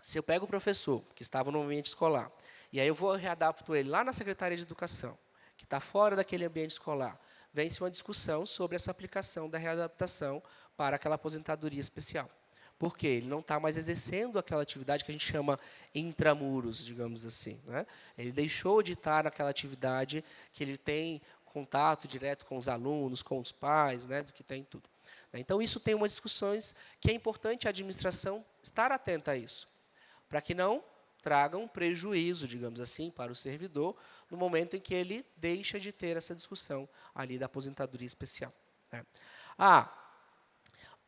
Se eu pego o professor que estava no ambiente escolar, e aí eu vou readapto ele lá na Secretaria de Educação, que está fora daquele ambiente escolar, vem-se uma discussão sobre essa aplicação da readaptação para aquela aposentadoria especial. Por quê? Ele não está mais exercendo aquela atividade que a gente chama intramuros, digamos assim, né? Ele deixou de estar naquela atividade que ele tem contato direto com os alunos, com os pais, né, do que tem tudo. Então, isso tem umas discussões que é importante a administração estar atenta a isso, para que não traga um prejuízo, digamos assim, para o servidor, no momento em que ele deixa de ter essa discussão ali da aposentadoria especial, né?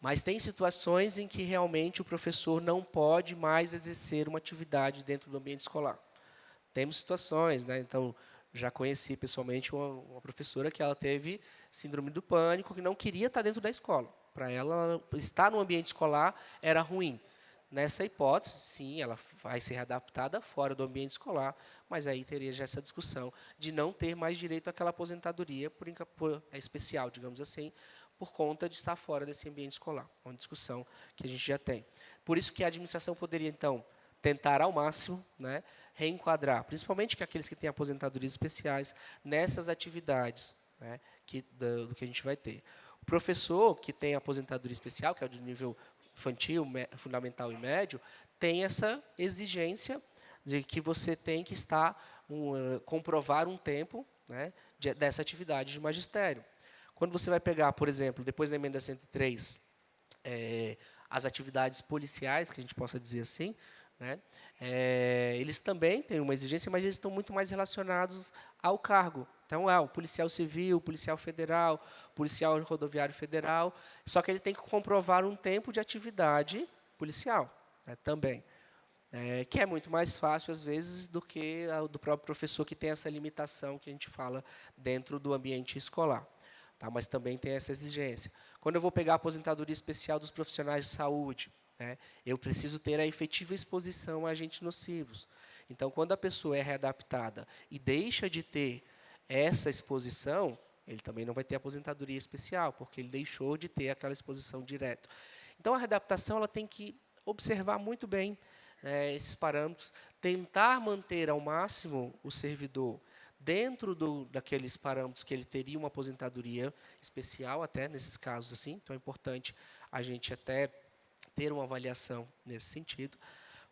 Mas tem situações em que realmente o professor não pode mais exercer uma atividade dentro do ambiente escolar. Temos situações, né? Então, já conheci pessoalmente uma professora que ela teve síndrome do pânico, que não queria estar dentro da escola. Para ela, estar no ambiente escolar era ruim. Nessa hipótese, sim, ela vai ser adaptada fora do ambiente escolar, mas aí teria já essa discussão de não ter mais direito àquela aposentadoria especial, digamos assim, por conta de estar fora desse ambiente escolar. É uma discussão que a gente já tem. Por isso que a administração poderia, então, tentar ao máximo, né, reenquadrar, principalmente aqueles que têm aposentadorias especiais, nessas atividades, né, do que a gente vai ter. O professor que tem aposentadoria especial, que é o de nível infantil, fundamental e médio, tem essa exigência de que você tem que comprovar um tempo, né, dessa atividade de magistério. Quando você vai pegar, por exemplo, depois da emenda 103, as atividades policiais, que a gente possa dizer assim, né, eles também têm uma exigência, mas eles estão muito mais relacionados ao cargo. Então, o policial civil, o policial federal, o policial rodoviário federal, só que ele tem que comprovar um tempo de atividade policial, né, também. que é muito mais fácil, às vezes, do que do próprio professor que tem essa limitação que a gente fala dentro do ambiente escolar. Tá? Mas também tem essa exigência. Quando eu vou pegar a aposentadoria especial dos profissionais de saúde, né, eu preciso ter a efetiva exposição a agentes nocivos. Então, quando a pessoa é readaptada e deixa de ter essa exposição, ele também não vai ter aposentadoria especial, porque ele deixou de ter aquela exposição direta. Então, a readaptação ela tem que observar muito bem esses parâmetros, tentar manter ao máximo o servidor dentro daqueles parâmetros que ele teria uma aposentadoria especial, até nesses casos assim. Então, é importante a gente até ter uma avaliação nesse sentido,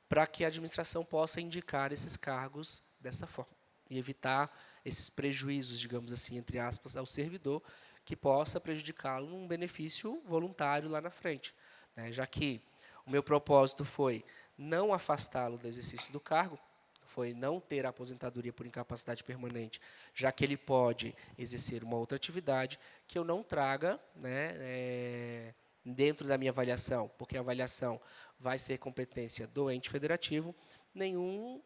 para que a administração possa indicar esses cargos dessa forma e evitar esses prejuízos, digamos assim, entre aspas, ao servidor, que possa prejudicá-lo num benefício voluntário lá na frente. Né? Já que o meu propósito foi não afastá-lo do exercício do cargo, foi não ter a aposentadoria por incapacidade permanente, já que ele pode exercer uma outra atividade, que eu não traga dentro da minha avaliação, porque a avaliação vai ser competência do ente federativo, nenhum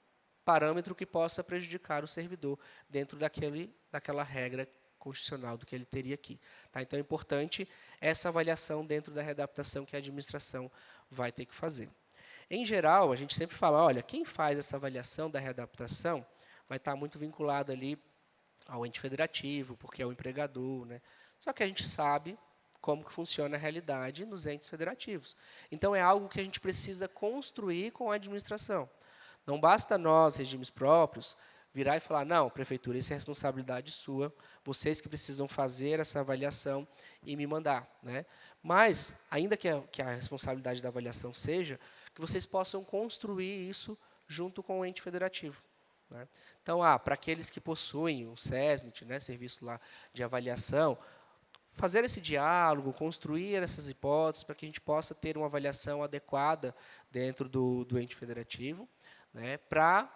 parâmetro que possa prejudicar o servidor dentro daquela regra constitucional do que ele teria aqui. Tá? Então, é importante essa avaliação dentro da readaptação que a administração vai ter que fazer. Em geral, a gente sempre fala, olha, quem faz essa avaliação da readaptação vai estar muito vinculado ali ao ente federativo, porque é o empregador. Né? Só que a gente sabe como que funciona a realidade nos entes federativos. Então, é algo que a gente precisa construir com a administração. Não basta nós, regimes próprios, virar e falar, não, prefeitura, isso é responsabilidade sua, vocês que precisam fazer essa avaliação e me mandar. Né? Mas, ainda que a responsabilidade da avaliação seja, que vocês possam construir isso junto com o ente federativo. Né? Então, para aqueles que possuem o SESNIT, né, serviço lá de avaliação, fazer esse diálogo, construir essas hipóteses para que a gente possa ter uma avaliação adequada dentro do ente federativo, né, para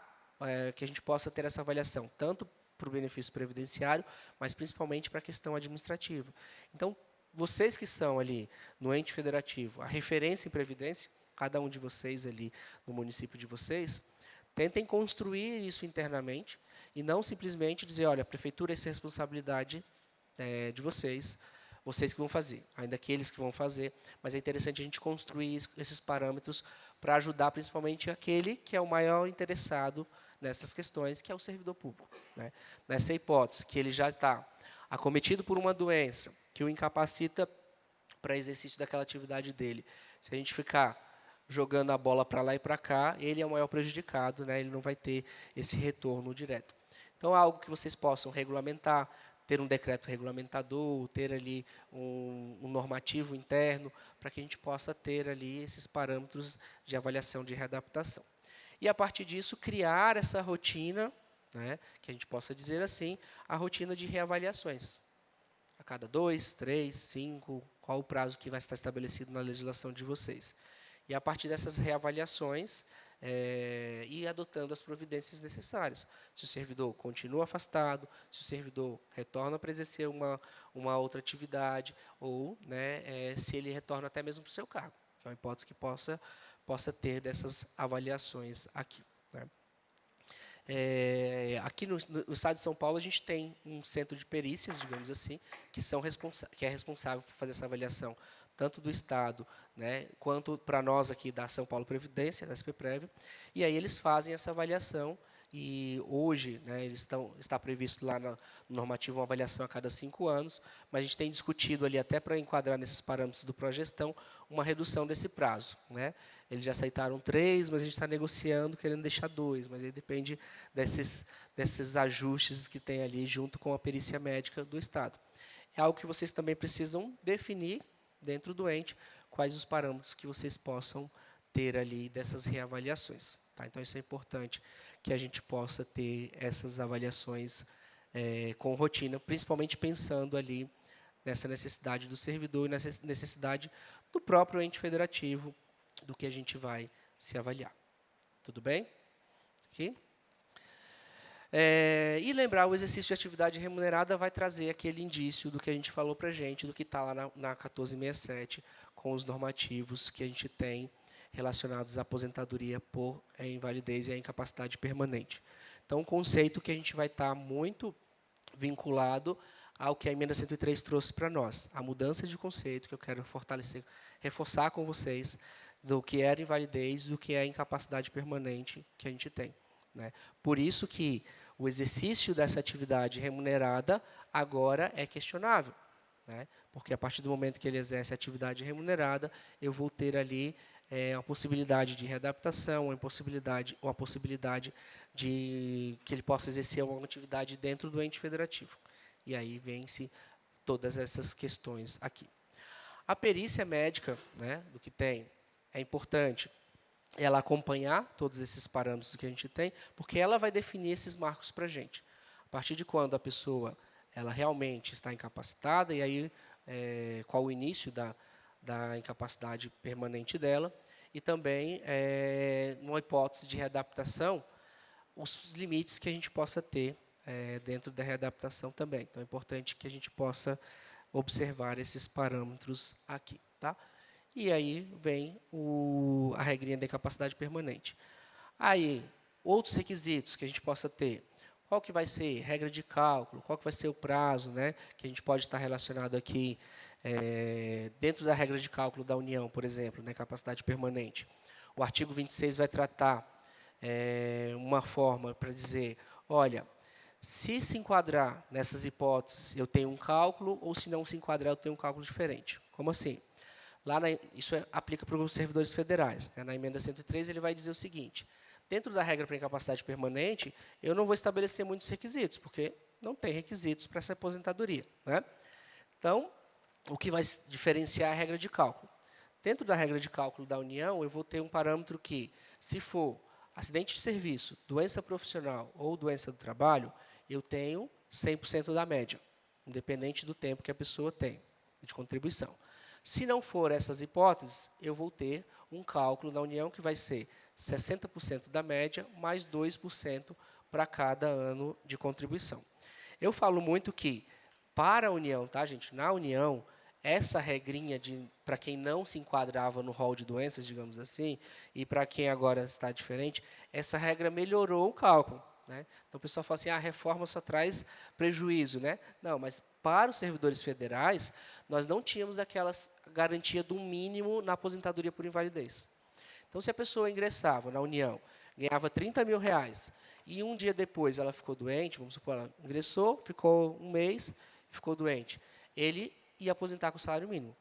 que a gente possa ter essa avaliação, tanto para o benefício previdenciário, mas principalmente para a questão administrativa. Então, vocês que são ali no ente federativo, a referência em previdência, cada um de vocês ali no município de vocês, tentem construir isso internamente e não simplesmente dizer, olha, a prefeitura, essa é a responsabilidade de vocês que vão fazer, ainda aqueles que vão fazer, mas é interessante a gente construir esses parâmetros para ajudar principalmente aquele que é o maior interessado nessas questões, que é o servidor público. Né? Nessa hipótese, que ele já está acometido por uma doença, que o incapacita para exercício daquela atividade dele. Se a gente ficar jogando a bola para lá e para cá, ele é o maior prejudicado, né? Ele não vai ter esse retorno direto. Então, é algo que vocês possam regulamentar, ter um decreto regulamentador, ter ali um normativo interno, para que a gente possa ter ali esses parâmetros de avaliação de readaptação. E, a partir disso, criar essa rotina, né, que a gente possa dizer assim, a rotina de reavaliações. A cada 2, 3, 5, qual o prazo que vai estar estabelecido na legislação de vocês. E, a partir dessas reavaliações, ir adotando as providências necessárias. Se o servidor continua afastado, se o servidor retorna para exercer uma outra atividade, ou se ele retorna até mesmo para o seu cargo, que é uma hipótese que possa ter dessas avaliações aqui. Né? Aqui no estado de São Paulo, a gente tem um centro de perícias, digamos assim, que é responsável por fazer essa avaliação, tanto do Estado, né, quanto para nós aqui da São Paulo Previdência, da SPPrev, e aí eles fazem essa avaliação, e hoje está previsto lá no normativo uma avaliação a cada 5 anos, mas a gente tem discutido ali, até para enquadrar nesses parâmetros do Progestão, uma redução desse prazo. Né? Eles já aceitaram 3, mas a gente está negociando, querendo deixar 2, mas aí depende desses ajustes que tem ali junto com a perícia médica do Estado. É algo que vocês também precisam definir dentro do ente, quais os parâmetros que vocês possam ter ali dessas reavaliações. Tá? Então, isso é importante que a gente possa ter essas avaliações com rotina, principalmente pensando ali nessa necessidade do servidor e nessa necessidade do próprio ente federativo, do que a gente vai se avaliar. Tudo bem? Aqui? E lembrar, o exercício de atividade remunerada vai trazer aquele indício do que a gente falou para a gente, do que está lá na 1467, com os normativos que a gente tem relacionados à aposentadoria por invalidez e à incapacidade permanente. Então, um conceito que a gente vai estar muito vinculado ao que a emenda 103 trouxe para nós, a mudança de conceito que eu quero fortalecer, reforçar com vocês, do que era invalidez e do que é a incapacidade permanente que a gente tem, né? Por isso que o exercício dessa atividade remunerada agora é questionável, né? Porque a partir do momento que ele exerce a atividade remunerada, eu vou ter ali uma possibilidade de readaptação, uma possibilidade de que ele possa exercer uma atividade dentro do ente federativo. E aí vem-se todas essas questões aqui. A perícia médica, né, do que tem, é importante ela acompanhar todos esses parâmetros que a gente tem, porque ela vai definir esses marcos para a gente. A partir de quando a pessoa ela realmente está incapacitada, e aí qual o início da incapacidade permanente dela, e também, numa hipótese de readaptação, os limites que a gente possa ter dentro da readaptação também. Então, é importante que a gente possa observar esses parâmetros aqui. Tá? E aí vem a regrinha da incapacidade permanente. Aí, outros requisitos que a gente possa ter. Qual que vai ser regra de cálculo? Qual que vai ser o prazo, né, que a gente pode estar relacionado aqui dentro da regra de cálculo da União, por exemplo, né, capacidade permanente. O artigo 26 vai tratar uma forma para dizer, olha, se enquadrar nessas hipóteses, eu tenho um cálculo, ou se não se enquadrar, eu tenho um cálculo diferente. Como assim? Isso aplica para os servidores federais, né? Na emenda 103, ele vai dizer o seguinte, dentro da regra para incapacidade permanente, eu não vou estabelecer muitos requisitos, porque não tem requisitos para essa aposentadoria, né? Então, o que vai diferenciar é a regra de cálculo. Dentro da regra de cálculo da União, eu vou ter um parâmetro que, se for acidente de serviço, doença profissional ou doença do trabalho, eu tenho 100% da média, independente do tempo que a pessoa tem de contribuição. Se não for essas hipóteses, eu vou ter um cálculo da União que vai ser 60% da média mais 2% para cada ano de contribuição. Eu falo muito que, para a União, tá, gente? Na União, essa regrinha para quem não se enquadrava no rol de doenças, digamos assim, e para quem agora está diferente, essa regra melhorou o cálculo, né? Então, o pessoal fala assim, a reforma só traz prejuízo, né? Não, mas para os servidores federais, nós não tínhamos aquela garantia do mínimo na aposentadoria por invalidez. Então, se a pessoa ingressava na União, ganhava R$30 mil, e um dia depois ela ficou doente, vamos supor, ela ingressou, ficou um mês, ficou doente, ele ia aposentar com o salário mínimo.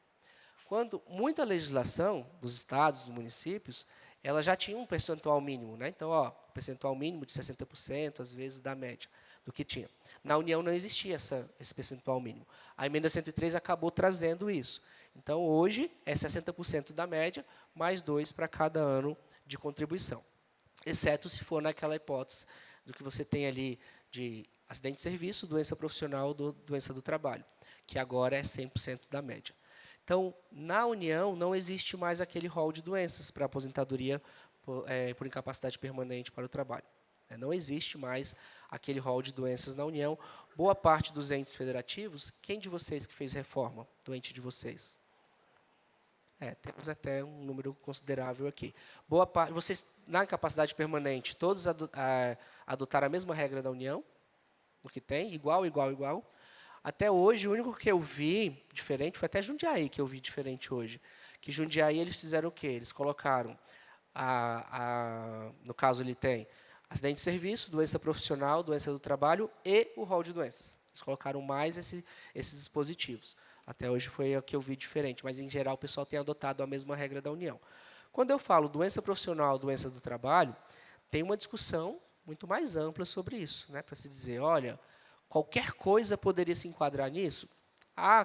Quando muita legislação dos estados, dos municípios, ela já tinha um percentual mínimo, né? Então, percentual mínimo de 60%, às vezes, da média do que tinha. Na União não existia esse percentual mínimo. A emenda 103 acabou trazendo isso. Então, hoje, é 60% da média, mais 2 para cada ano de contribuição. Exceto se for naquela hipótese do que você tem ali de acidente de serviço, doença profissional, doença do trabalho, que agora é 100% da média. Então, na União, não existe mais aquele rol de doenças para aposentadoria por incapacidade permanente para o trabalho. Não existe mais aquele rol de doenças na União. Boa parte dos entes federativos, quem de vocês que fez reforma do ente de vocês? Temos até um número considerável aqui. Boa parte, vocês, na incapacidade permanente, todos adotaram a mesma regra da União? O que tem? Igual, igual, igual? Até hoje, o único que eu vi diferente, foi até Jundiaí que eu vi diferente hoje. Que Jundiaí, eles fizeram o quê? Eles colocaram, no caso, ele tem acidente de serviço, doença profissional, doença do trabalho e o rol de doenças. Eles colocaram mais esses dispositivos. Até hoje foi o que eu vi diferente, mas, em geral, o pessoal tem adotado a mesma regra da União. Quando eu falo doença profissional, doença do trabalho, tem uma discussão muito mais ampla sobre isso, né? Para se dizer, olha, qualquer coisa poderia se enquadrar nisso?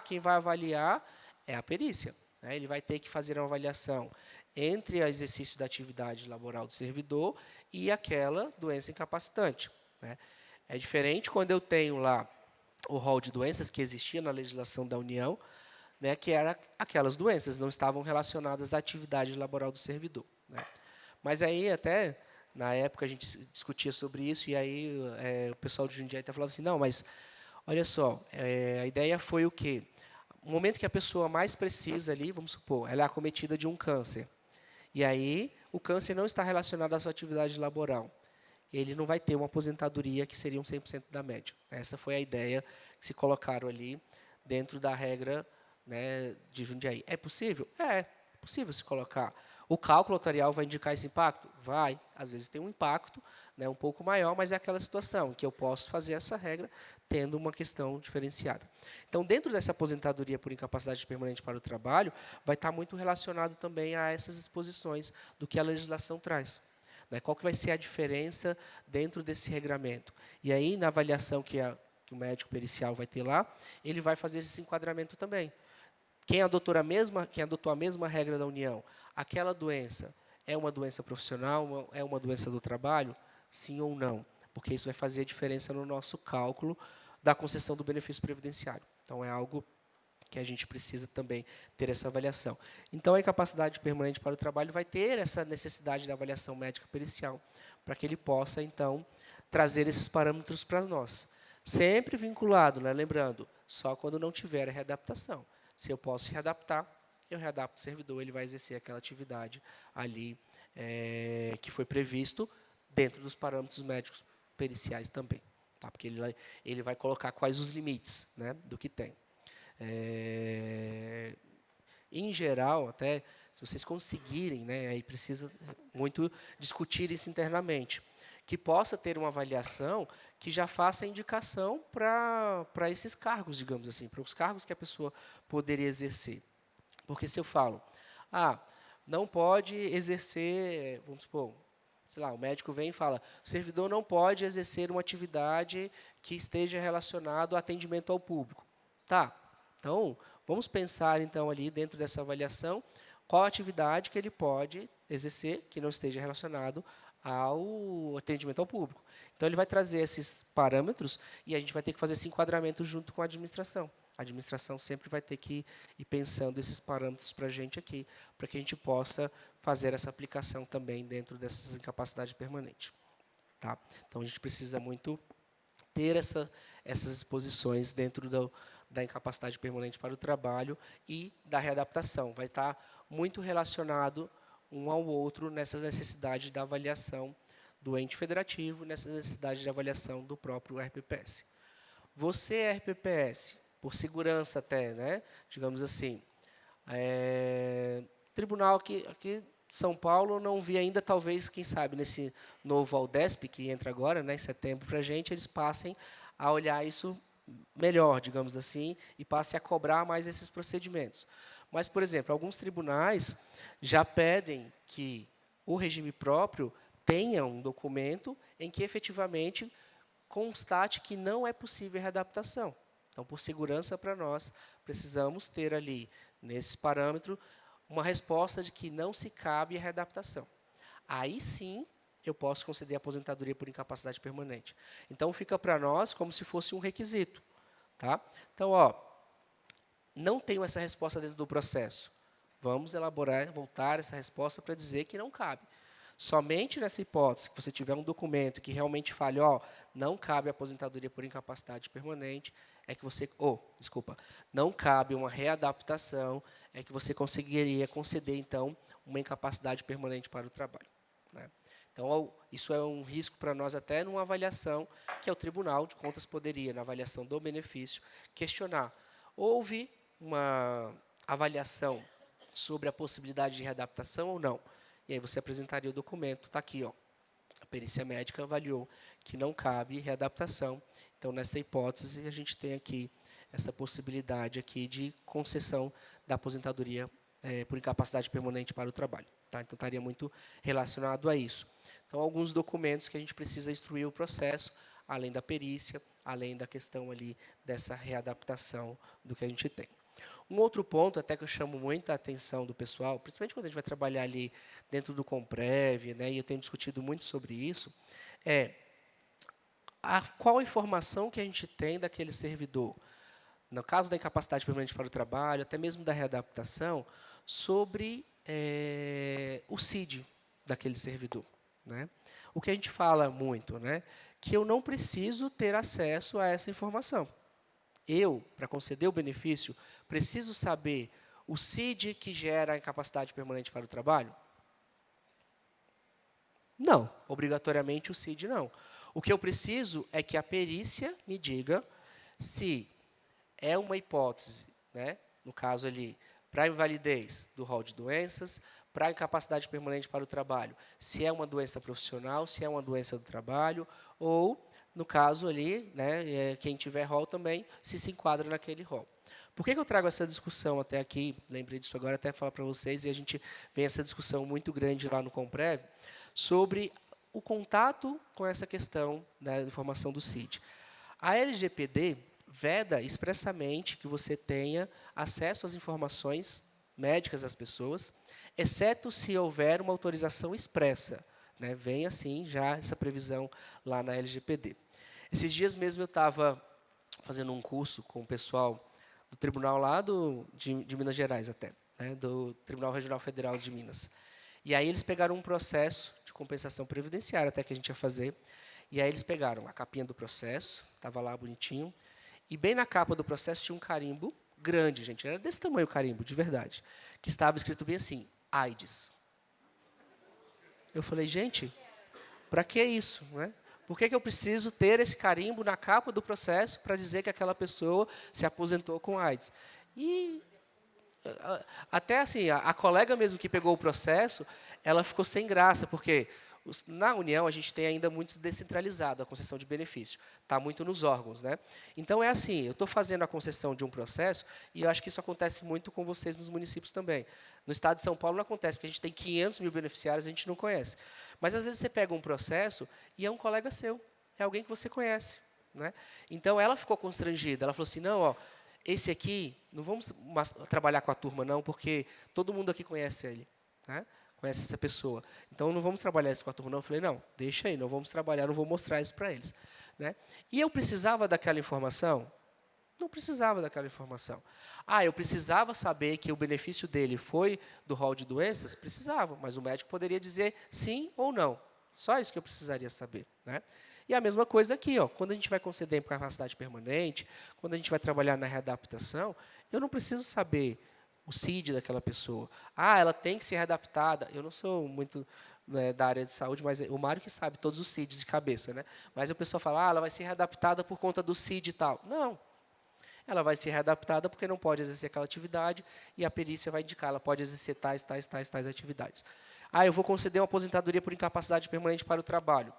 Quem vai avaliar é a perícia, né? Ele vai ter que fazer uma avaliação entre o exercício da atividade laboral do servidor e aquela doença incapacitante, né? É diferente quando eu tenho lá o rol de doenças que existia na legislação da União, né, que era aquelas doenças, não estavam relacionadas à atividade laboral do servidor, né? Mas aí, até, na época, a gente discutia sobre isso, e aí o pessoal de Jundiaí até falava assim, não, mas, olha só, a ideia foi o quê? O momento que a pessoa mais precisa ali, vamos supor, ela é acometida de um câncer, E aí, o câncer não está relacionado à sua atividade laboral. Ele não vai ter uma aposentadoria que seria um 100% da média. Essa foi a ideia que se colocaram ali dentro da regra, né, de Jundiaí. É possível? É possível se colocar. O cálculo notarial vai indicar esse impacto? Vai. Às vezes tem um impacto, né, um pouco maior, mas é aquela situação que eu posso fazer essa regra tendo uma questão diferenciada. Então, dentro dessa aposentadoria por incapacidade permanente para o trabalho, vai estar muito relacionado também a essas exposições do que a legislação traz. Né? Qual que vai ser a diferença dentro desse regramento? E aí, na avaliação que o médico pericial vai ter lá, ele vai fazer esse enquadramento também. Quem adotou a mesma regra da União, aquela doença é uma doença profissional, é uma doença do trabalho? Sim ou não? Porque isso vai fazer a diferença no nosso cálculo da concessão do benefício previdenciário. Então, é algo que a gente precisa também ter essa avaliação. Então, a incapacidade permanente para o trabalho vai ter essa necessidade da avaliação médica pericial, para que ele possa, então, trazer esses parâmetros para nós. Sempre vinculado, né? Lembrando, só quando não tiver a readaptação. Se eu posso readaptar, eu readapto o servidor, ele vai exercer aquela atividade ali que foi previsto dentro dos parâmetros médicos periciais também. Tá? Porque ele vai colocar quais os limites, né, do que tem. Em geral, até, se vocês conseguirem, né, aí precisa muito discutir isso internamente, que possa ter uma avaliação que já faça a indicação para esses cargos, digamos assim, para os cargos que a pessoa poderia exercer. Porque se eu falo, não pode exercer, vamos supor, sei lá, o médico vem e fala, o servidor não pode exercer uma atividade que esteja relacionada ao atendimento ao público. Tá, então, vamos pensar, então, ali dentro dessa avaliação, qual atividade que ele pode exercer que não esteja relacionado ao atendimento ao público. Então, ele vai trazer esses parâmetros e a gente vai ter que fazer esse enquadramento junto com a administração. A administração sempre vai ter que ir pensando esses parâmetros para a gente aqui, para que a gente possa fazer essa aplicação também dentro dessas incapacidades permanentes. Tá? Então, a gente precisa muito ter essas exposições dentro da incapacidade permanente para o trabalho e da readaptação. Vai estar muito relacionado um ao outro nessa necessidade da avaliação do ente federativo, nessa necessidade de avaliação do próprio RPPS. Você, RPPS, por segurança até, né, digamos assim, tribunal aqui de São Paulo, não vi ainda, talvez, quem sabe, nesse novo Aldesp, que entra agora, né, em setembro, para a gente, eles passem a olhar isso melhor, digamos assim, e passem a cobrar mais esses procedimentos. Mas, por exemplo, alguns tribunais já pedem que o regime próprio tenha um documento em que, efetivamente, constate que não é possível a readaptação. Então, por segurança para nós, precisamos ter ali, nesse parâmetro, uma resposta de que não se cabe a readaptação. Aí, sim, eu posso conceder a aposentadoria por incapacidade permanente. Então, fica para nós como se fosse um requisito. Tá? Então, não tenho essa resposta dentro do processo. Vamos voltar essa resposta para dizer que não cabe. Somente nessa hipótese, que você tiver um documento que realmente fale, não cabe aposentadoria por incapacidade permanente, é que você, não cabe uma readaptação, é que você conseguiria conceder, então, uma incapacidade permanente para o trabalho. Né? Então, isso é um risco para nós até numa avaliação que o Tribunal de Contas poderia, na avaliação do benefício, questionar. Houve uma avaliação sobre a possibilidade de readaptação ou não? E aí você apresentaria o documento, está aqui, a perícia médica avaliou que não cabe readaptação. Então, nessa hipótese, a gente tem aqui essa possibilidade aqui de concessão da aposentadoria por incapacidade permanente para o trabalho. Tá? Então, estaria muito relacionado a isso. Então, alguns documentos que a gente precisa instruir o processo, além da perícia, além da questão ali dessa readaptação do que a gente tem. Um outro ponto, até que eu chamo muita atenção do pessoal, principalmente quando a gente vai trabalhar ali dentro do Comprev, né, e eu tenho discutido muito sobre isso, é qual a informação que a gente tem daquele servidor, no caso da incapacidade permanente para o trabalho, até mesmo da readaptação, sobre o CID daquele servidor. Né? O que a gente fala muito, né, que eu não preciso ter acesso a essa informação. Eu, para conceder o benefício, preciso saber o CID que gera a incapacidade permanente para o trabalho? Não, obrigatoriamente o CID não. O que eu preciso é que a perícia me diga se é uma hipótese, né, no caso ali, para invalidez do rol de doenças, para incapacidade permanente para o trabalho, se é uma doença profissional, se é uma doença do trabalho, ou, no caso ali, né, quem tiver rol também, se enquadra naquele rol. Por que eu trago essa discussão até aqui? Lembrei disso agora, até falar para vocês, e a gente vem essa discussão muito grande lá no Comprev, sobre o contato com essa questão da informação do CID. A LGPD veda expressamente que você tenha acesso às informações médicas das pessoas, exceto se houver uma autorização expressa. Né? Vem assim já essa previsão lá na LGPD. Esses dias mesmo eu estava fazendo um curso com o pessoal do tribunal lá de Minas Gerais até, né? Do Tribunal Regional Federal de Minas. E aí eles pegaram um processo de compensação previdenciária até que a gente ia fazer, e aí eles pegaram a capinha do processo, estava lá bonitinho, e bem na capa do processo tinha um carimbo grande, gente, era desse tamanho o carimbo, de verdade, que estava escrito bem assim, AIDS. Eu falei, gente, para que isso? Né? Por que eu preciso ter esse carimbo na capa do processo para dizer que aquela pessoa se aposentou com AIDS? E até assim, a colega mesmo que pegou o processo, ela ficou sem graça, porque na União a gente tem ainda muito descentralizado a concessão de benefício, está muito nos órgãos. Né? Então, é assim, eu estou fazendo a concessão de um processo, e eu acho que isso acontece muito com vocês nos municípios também. No estado de São Paulo não acontece, porque a gente tem 500 mil beneficiários, a gente não conhece. Mas, às vezes, você pega um processo e é um colega seu, é alguém que você conhece. Né? Então, ela ficou constrangida, ela falou assim, não, ó, esse aqui, não vamos trabalhar com a turma, não, porque todo mundo aqui conhece ele. Né? Conhece essa pessoa. Então, não vamos trabalhar isso com a turma, não. Eu falei, não, deixa aí, não vamos trabalhar, não vou mostrar isso para eles. Né? E eu precisava daquela informação? Não precisava daquela informação. Ah, eu precisava saber que o benefício dele foi do rol de doenças? Precisava, mas o médico poderia dizer sim ou não. Só isso que eu precisaria saber. Né? E a mesma coisa aqui, ó, quando a gente vai conceder incapacidade permanente, quando a gente vai trabalhar na readaptação, eu não preciso saber o CID daquela pessoa. Ah, ela tem que ser readaptada. Eu não sou muito da área de saúde, mas o Mário que sabe todos os CIDs de cabeça. Né? Mas o pessoal fala, ah, ela vai ser readaptada por conta do CID e tal. Não. Ela vai ser readaptada porque não pode exercer aquela atividade e a perícia vai indicar, ela pode exercer tais atividades. Ah, eu vou conceder uma aposentadoria por incapacidade permanente para o trabalho.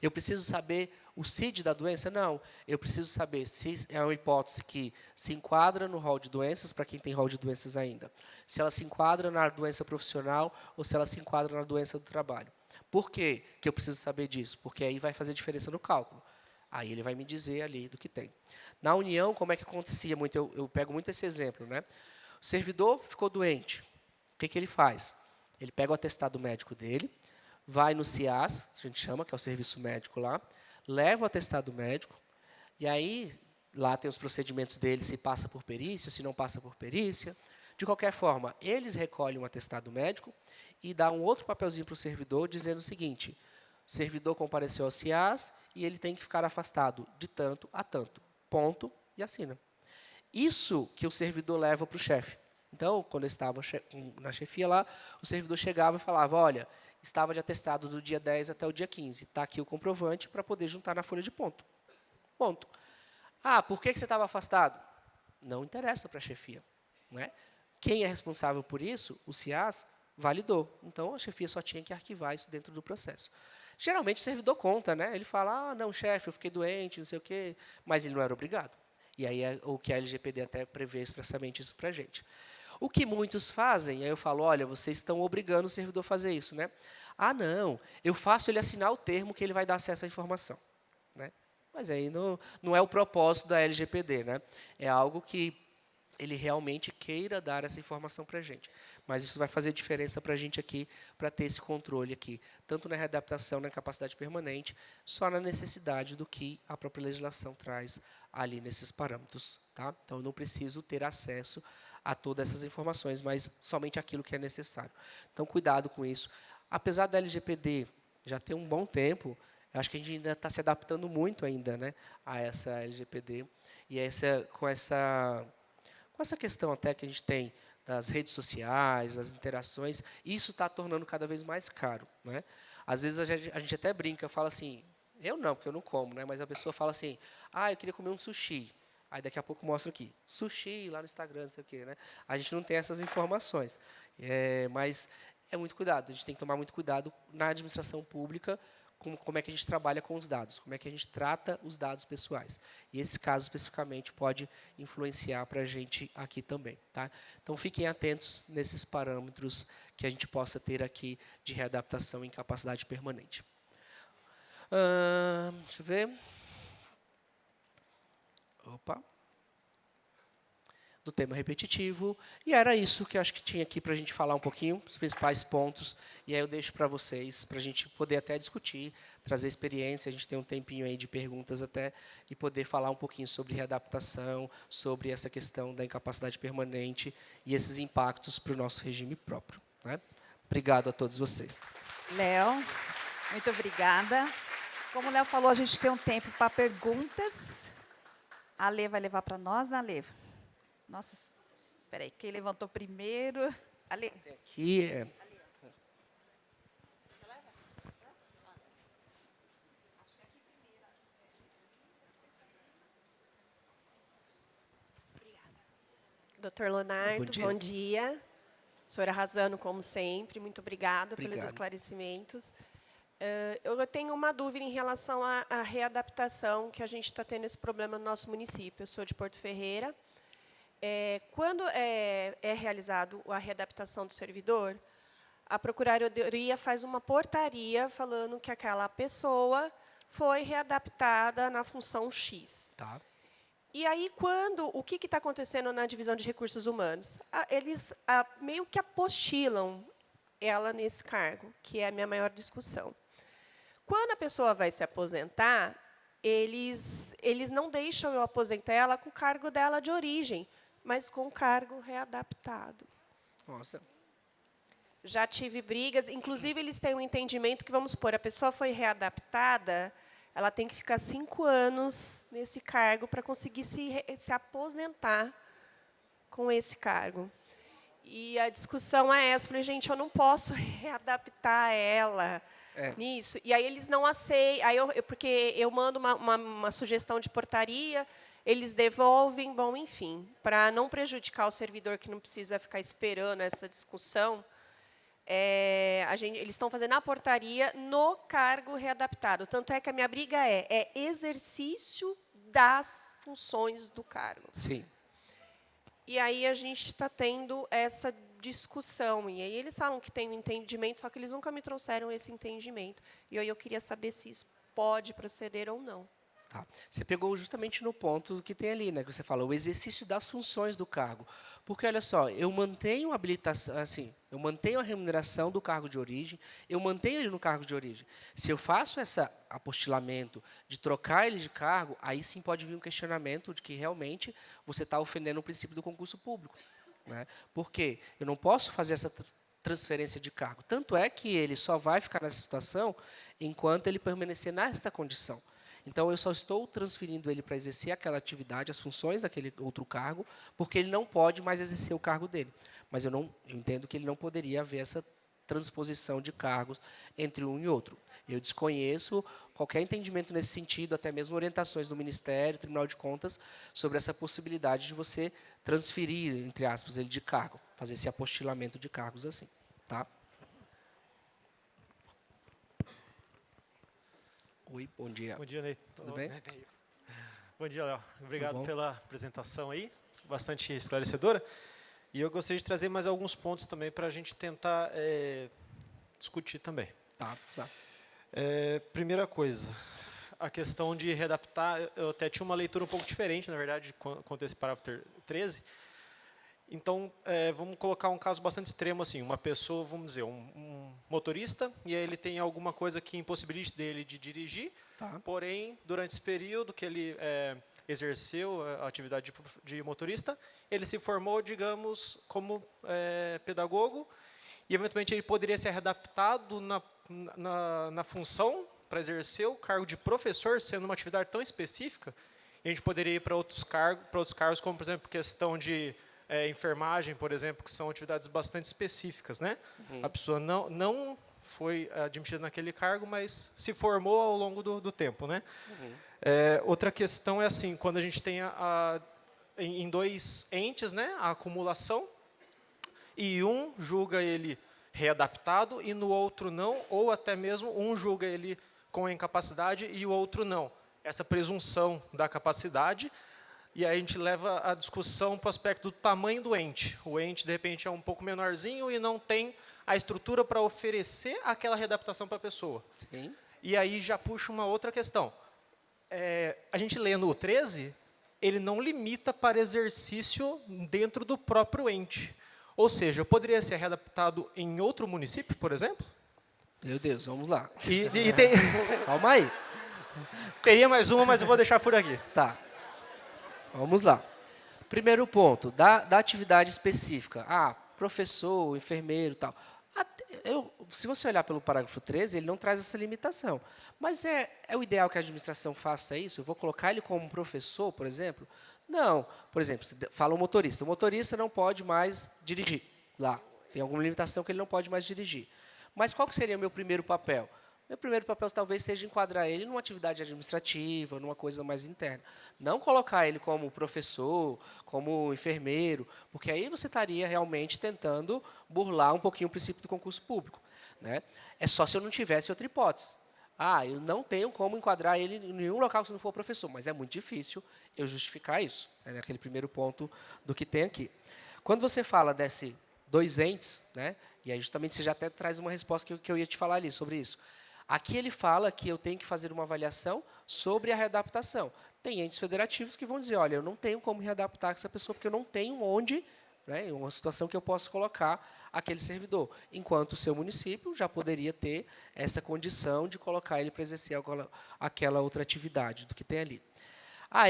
Eu preciso saber o CID da doença? Não. Eu preciso saber se é uma hipótese que se enquadra no rol de doenças, para quem tem rol de doenças ainda. Se ela se enquadra na doença profissional ou se ela se enquadra na doença do trabalho. Por que eu preciso saber disso? Porque aí vai fazer diferença no cálculo. Aí ele vai me dizer ali do que tem. Na União, como é que acontecia muito? Eu pego muito esse exemplo. Né? O servidor ficou doente. O que ele faz? Ele pega o atestado médico dele, vai no CIAS, a gente chama, que é o serviço médico lá, leva o atestado médico, e aí lá tem os procedimentos dele, se passa por perícia, se não passa por perícia. De qualquer forma, eles recolhem um atestado médico e dão um outro papelzinho para o servidor, dizendo o seguinte, o servidor compareceu ao CIAS e ele tem que ficar afastado de tanto a tanto. Ponto, e assina. Isso que o servidor leva para o chefe. Então, quando eu estava na chefia lá, o servidor chegava e falava, olha, estava de atestado do dia 10 até o dia 15. Está aqui o comprovante para poder juntar na folha de ponto. Ponto. Ah, por que você estava afastado? Não interessa para a chefia. Né? Quem é responsável por isso, o CIAS, validou. Então, a chefia só tinha que arquivar isso dentro do processo. Geralmente, o servidor conta. Né? Ele fala, ah, não, chefe, eu fiquei doente, não sei o quê. Mas ele não era obrigado. E aí, o que a LGPD até prevê expressamente isso para a gente. O que muitos fazem, aí eu falo, olha, vocês estão obrigando o servidor a fazer isso. Né? Ah, não, eu faço ele assinar o termo que ele vai dar acesso à informação. Né? Mas aí não é o propósito da LGPD. Né? É algo que ele realmente queira dar essa informação para a gente. Mas isso vai fazer diferença para a gente aqui, para ter esse controle aqui, tanto na readaptação, na capacidade permanente, só na necessidade do que a própria legislação traz ali nesses parâmetros. Tá? Então, eu não preciso ter acesso a todas essas informações, mas somente aquilo que é necessário. Então, cuidado com isso. Apesar da LGPD já ter um bom tempo, eu acho que a gente ainda está se adaptando muito ainda, né, a essa LGPD, e com essa questão até que a gente tem das redes sociais, das interações, isso está tornando cada vez mais caro. Né? Às vezes a gente até brinca, fala assim, eu não, porque eu não como, né? Mas a pessoa fala assim, eu queria comer um sushi. Aí daqui a pouco mostra aqui, sushi lá no Instagram, não sei o quê, né? A gente não tem essas informações. Mas é muito cuidado, a gente tem que tomar muito cuidado na administração pública, como é que a gente trabalha com os dados, como é que a gente trata os dados pessoais. E esse caso, especificamente, pode influenciar para a gente aqui também. Tá? Então, fiquem atentos nesses parâmetros que a gente possa ter aqui de readaptação e incapacidade permanente. Deixa eu ver. Opa. Do tema repetitivo. E era isso que eu acho que tinha aqui para a gente falar um pouquinho, os principais pontos. E aí eu deixo para vocês, para a gente poder até discutir, trazer experiência. A gente tem um tempinho aí de perguntas até, e poder falar um pouquinho sobre readaptação, sobre essa questão da incapacidade permanente e esses impactos para o nosso regime próprio. Né? Obrigado a todos vocês. Léo, muito obrigada. Como o Léo falou, a gente tem um tempo para perguntas. A Lê vai levar para nós, né, Lê? Nossa, espera aí, quem levantou primeiro? Ale. Aqui Doutor Leonardo, bom dia. Senhora Razano, como sempre, muito obrigado pelos esclarecimentos. Eu tenho uma dúvida em relação à readaptação, que a gente está tendo esse problema no nosso município. Eu sou de Porto Ferreira. Quando é realizado a readaptação do servidor, a Procuradoria faz uma portaria falando que aquela pessoa foi readaptada na função X. Tá. E aí, o que está acontecendo na divisão de recursos humanos? Eles meio que apostilam ela nesse cargo, que é a minha maior discussão. Quando a pessoa vai se aposentar, eles não deixam eu aposentar ela com o cargo dela de origem, mas com o cargo readaptado. Nossa. Já tive brigas, inclusive eles têm um entendimento que, vamos supor, a pessoa foi readaptada, ela tem que ficar 5 anos nesse cargo para conseguir se aposentar com esse cargo. E a discussão é essa. Eu falei, gente, eu não posso readaptar ela nisso. E aí eles não aceitam, porque eu mando uma sugestão de portaria, eles devolvem, bom, enfim, para não prejudicar o servidor que não precisa ficar esperando essa discussão, eles estão fazendo a portaria no cargo readaptado. Tanto é que a minha briga é exercício das funções do cargo. Sim. E aí a gente está tendo essa discussão. E aí eles falam que tem um entendimento, só que eles nunca me trouxeram esse entendimento. E aí eu queria saber se isso pode proceder ou não. Tá. Você pegou justamente no ponto que tem ali, né, que você falou, o exercício das funções do cargo. Porque, olha só, eu mantenho a habilitação, assim, eu mantenho a remuneração do cargo de origem, eu mantenho ele no cargo de origem. Se eu faço esse apostilamento de trocar ele de cargo, aí sim pode vir um questionamento de que realmente você está ofendendo o princípio do concurso público. Né? Porque eu não posso fazer essa transferência de cargo. Tanto é que ele só vai ficar nessa situação enquanto ele permanecer nessa condição. Então, eu só estou transferindo ele para exercer aquela atividade, as funções daquele outro cargo, porque ele não pode mais exercer o cargo dele. Mas eu entendo que ele não poderia haver essa transposição de cargos entre um e outro. Eu desconheço qualquer entendimento nesse sentido, até mesmo orientações do Ministério, Tribunal de Contas, sobre essa possibilidade de você transferir, entre aspas, ele de cargo, fazer esse apostilamento de cargos assim. Tá? Oi, bom dia. Bom dia, Ney. Tudo bem? Bom dia, Léo. Obrigado pela apresentação aí, bastante esclarecedora. E eu gostaria de trazer mais alguns pontos também para a gente tentar discutir também. Tá. Primeira coisa, a questão de readaptar, eu até tinha uma leitura um pouco diferente, na verdade, quanto a esse parágrafo 13. Então, vamos colocar um caso bastante extremo, assim, uma pessoa, vamos dizer, um motorista, e aí ele tem alguma coisa que impossibilite dele de dirigir, porém, durante esse período que ele exerceu a atividade de motorista, ele se formou, digamos, como pedagogo, e eventualmente ele poderia ser readaptado na função para exercer o cargo de professor, sendo uma atividade tão específica, e a gente poderia ir para outros cargos, como, por exemplo, questão de enfermagem, por exemplo, que são atividades bastante específicas, né? A pessoa não foi admitido naquele cargo, mas se formou ao longo do tempo, né? Outra questão é assim, quando a gente tem em dois entes, né, a acumulação, e um julga ele readaptado e no outro não, ou até mesmo um julga ele com a incapacidade e o outro não. Essa presunção da capacidade, e aí a gente leva a discussão para o aspecto do tamanho do ente. O ente, de repente, é um pouco menorzinho e não tem a estrutura para oferecer aquela readaptação para a pessoa. Sim. E aí já puxa uma outra questão. A gente lê no 13, ele não limita para exercício dentro do próprio ente. Ou seja, eu poderia ser readaptado em outro município, por exemplo? Meu Deus, vamos lá. E tem... Calma aí. Teria mais uma, mas eu vou deixar por aqui. Tá. Vamos lá. Primeiro ponto, da atividade específica. Professor, enfermeiro e tal. Se você olhar pelo parágrafo 13, ele não traz essa limitação. Mas é o ideal que a administração faça isso? Eu vou colocar ele como professor, por exemplo? Não. Por exemplo, fala um motorista. O motorista não pode mais dirigir lá. Tem alguma limitação que ele não pode mais dirigir. Mas qual que seria o meu primeiro papel? Meu primeiro papel talvez seja enquadrar ele numa atividade administrativa, numa coisa mais interna. Não colocar ele como professor, como enfermeiro, porque aí você estaria realmente tentando burlar um pouquinho o princípio do concurso público, né? É só se eu não tivesse outra hipótese. Eu não tenho como enquadrar ele em nenhum local se não for professor, mas é muito difícil eu justificar isso. É aquele primeiro ponto do que tem aqui. Quando você fala desses dois entes, né, e aí justamente você já até traz uma resposta que eu ia te falar ali sobre isso. Aqui ele fala que eu tenho que fazer uma avaliação sobre a readaptação. Tem entes federativos que vão dizer, olha, eu não tenho como readaptar essa pessoa, porque eu não tenho onde, né, uma situação que eu possa colocar aquele servidor, enquanto o seu município já poderia ter essa condição de colocar ele para exercer aquela outra atividade do que tem ali.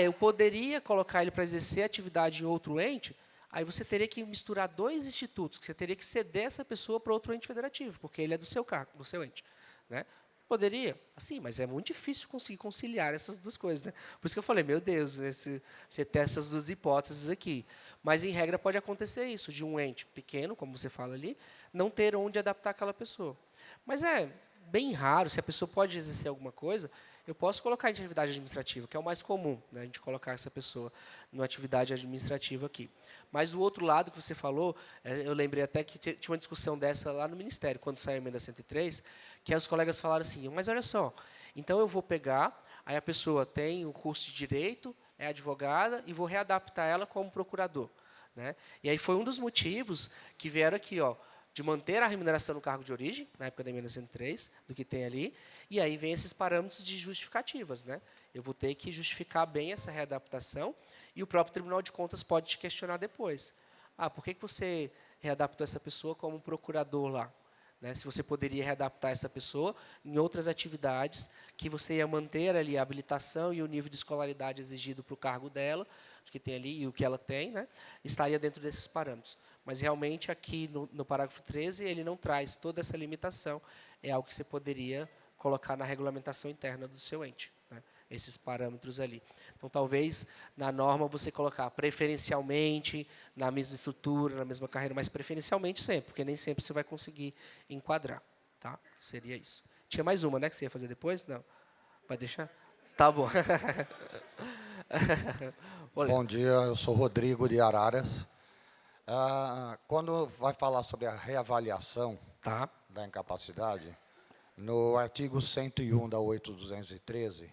Eu poderia colocar ele para exercer atividade em outro ente, aí você teria que misturar dois institutos, que você teria que ceder essa pessoa para outro ente federativo, porque ele é do seu cargo, do seu ente, né? Poderia, assim, mas é muito difícil conseguir conciliar essas duas coisas, né? Por isso que eu falei, meu Deus, né, você tem essas duas hipóteses aqui. Mas, em regra, pode acontecer isso, de um ente pequeno, como você fala ali, não ter onde adaptar aquela pessoa. Mas é bem raro, se a pessoa pode exercer alguma coisa, eu posso colocar em atividade administrativa, que é o mais comum, né, a gente colocar essa pessoa numa atividade administrativa aqui. Mas, do outro lado que você falou, eu lembrei até que tinha uma discussão dessa lá no Ministério, quando saiu a emenda 103, que aí os colegas falaram assim, mas olha só, então eu vou pegar, aí a pessoa tem o curso de Direito, é advogada, e vou readaptar ela como procurador, né? E aí foi um dos motivos que vieram aqui, de manter a remuneração no cargo de origem, na época da emenda 103, do que tem ali, e aí vem esses parâmetros de justificativas, né? Eu vou ter que justificar bem essa readaptação, e o próprio Tribunal de Contas pode te questionar depois. Por que você readaptou essa pessoa como procurador lá? Né, se você poderia readaptar essa pessoa em outras atividades que você ia manter ali a habilitação e o nível de escolaridade exigido para o cargo dela, que tem ali e o que ela tem, né, estaria dentro desses parâmetros. Mas, realmente, aqui no parágrafo 13, ele não traz toda essa limitação, é algo que você poderia colocar na regulamentação interna do seu ente, né, esses parâmetros ali. Então, talvez, na norma, você colocar preferencialmente, na mesma estrutura, na mesma carreira, mas preferencialmente sempre, porque nem sempre você vai conseguir enquadrar. Tá? Seria isso. Tinha mais uma, né, que você ia fazer depois? Não. Vai deixar? Tá bom. Bom dia, eu sou Rodrigo de Araras. Quando vai falar sobre a reavaliação da incapacidade, no artigo 101 da 8.213,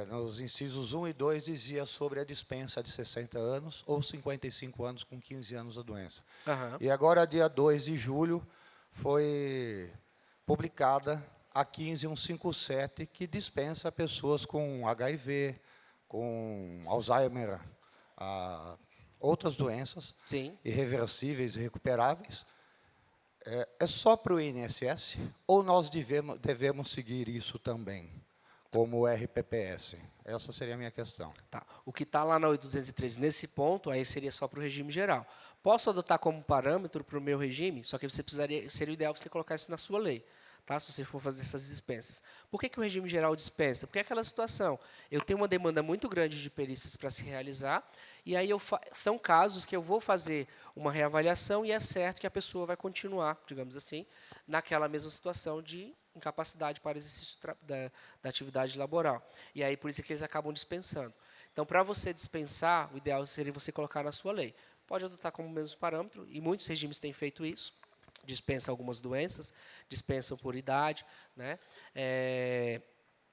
nos incisos 1 e 2 dizia sobre a dispensa de 60 anos ou 55 anos com 15 anos da doença. E agora, dia 2 de julho, foi publicada a 15157, que dispensa pessoas com HIV, com Alzheimer, outras doenças irreversíveis e recuperáveis. É só para o INSS ou nós devemos seguir isso também, como o RPPS? Essa seria a minha questão. Tá. O que está lá na 8.213, nesse ponto, aí seria só para o regime geral. Posso adotar como parâmetro para o meu regime, só que você seria o ideal você colocar isso na sua lei, tá? Se você for fazer essas dispensas. Por que o regime geral dispensa? Porque é aquela situação, eu tenho uma demanda muito grande de perícias para se realizar, e aí são casos que eu vou fazer uma reavaliação e é certo que a pessoa vai continuar, digamos assim, naquela mesma situação de incapacidade para exercício da atividade laboral. E aí, por isso que eles acabam dispensando. Então, para você dispensar, o ideal seria você colocar na sua lei. Pode adotar como mesmo parâmetro, e muitos regimes têm feito isso, dispensam algumas doenças, dispensam por idade, né?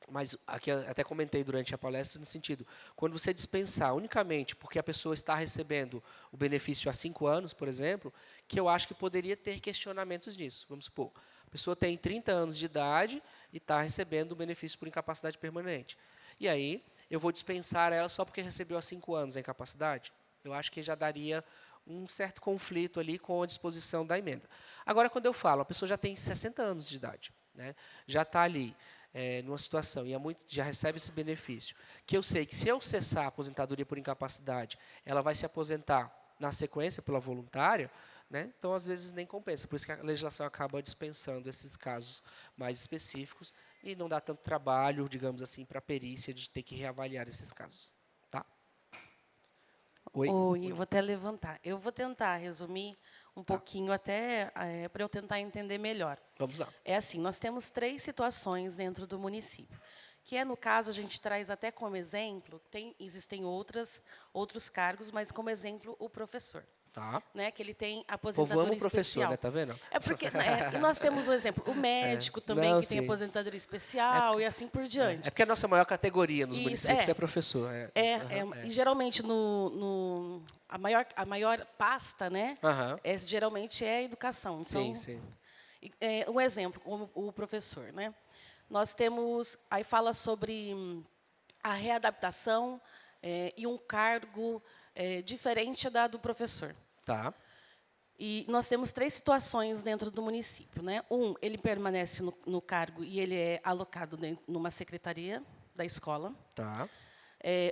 Mas aqui até comentei durante a palestra no sentido, quando você dispensar unicamente porque a pessoa está recebendo o benefício há 5 anos, por exemplo, que eu acho que poderia ter questionamentos nisso. Vamos supor, a pessoa tem 30 anos de idade e está recebendo o benefício por incapacidade permanente. E aí, eu vou dispensar ela só porque recebeu há 5 anos a incapacidade? Eu acho que já daria um certo conflito ali com a disposição da emenda. Agora, quando eu falo, a pessoa já tem 60 anos de idade, né, já está ali, numa situação, e já recebe esse benefício, que eu sei que se eu cessar a aposentadoria por incapacidade, ela vai se aposentar na sequência pela voluntária, né, então, às vezes, nem compensa. Por isso que a legislação acaba dispensando esses casos mais específicos e não dá tanto trabalho, digamos assim, para a perícia de ter que reavaliar esses casos. Tá? Oi? Oi, eu vou até levantar. Eu vou tentar resumir um pouquinho até para eu tentar entender melhor. Vamos lá. É assim, nós temos 3 situações dentro do município, que no caso, a gente traz até como exemplo, existem outros cargos, mas como exemplo, o professor. Tá. Né, que ele tem aposentadoria Povoamos o professor, especial. né? Tá vendo? É porque nós temos um exemplo, o médico também, Não, que tem sim. aposentadoria especial e assim por diante. É porque a nossa maior categoria nos Isso, municípios é professor. E geralmente a maior pasta, né? Geralmente é a educação. Então, Sim, sim. Um exemplo, o professor, né? Nós temos, aí fala sobre a readaptação e um cargo diferente da do professor. Tá. E nós temos 3 situações dentro do município, né? Ele permanece no cargo e ele é alocado numa secretaria da escola. Tá.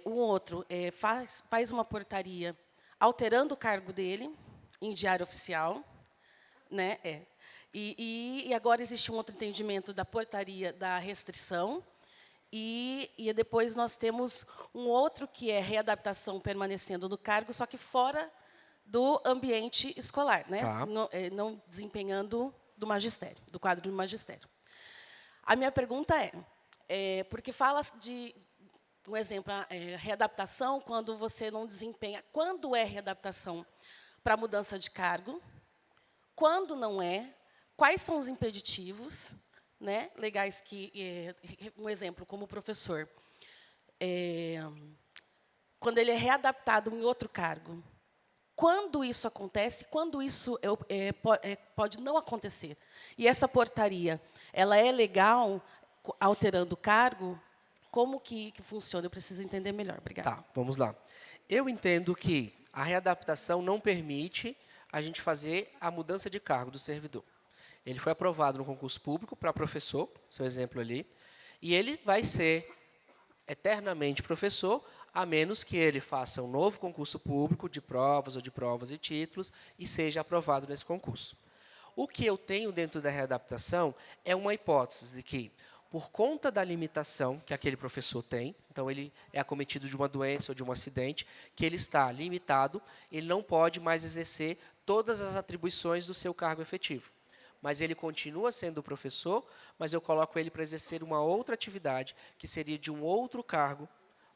O outro faz uma portaria alterando o cargo dele em diário oficial, né? E agora existe um outro entendimento da portaria da restrição. E depois nós temos um outro que é readaptação permanecendo no cargo, só que fora do ambiente escolar, né? Tá. Não desempenhando do magistério, do quadro do magistério. A minha pergunta porque fala de um exemplo, readaptação quando você não desempenha. Quando é readaptação para mudança de cargo? Quando não é? Quais são os impeditivos, né, legais que, um exemplo, como professor, quando ele é readaptado em outro cargo, quando isso acontece, quando isso pode não acontecer. E essa portaria, ela é legal, alterando o cargo? Como que funciona? Eu preciso entender melhor. Obrigada. Tá, vamos lá. Eu entendo que a readaptação não permite a gente fazer a mudança de cargo do servidor. Ele foi aprovado no concurso público para professor, seu exemplo ali, e ele vai ser eternamente professor, a menos que ele faça um novo concurso público de provas ou de provas e títulos e seja aprovado nesse concurso. O que eu tenho dentro da readaptação é uma hipótese de que, por conta da limitação que aquele professor tem, então ele é acometido de uma doença ou de um acidente, que ele está limitado, ele não pode mais exercer todas as atribuições do seu cargo efetivo. Mas ele continua sendo professor, mas eu coloco ele para exercer uma outra atividade, que seria de um outro cargo,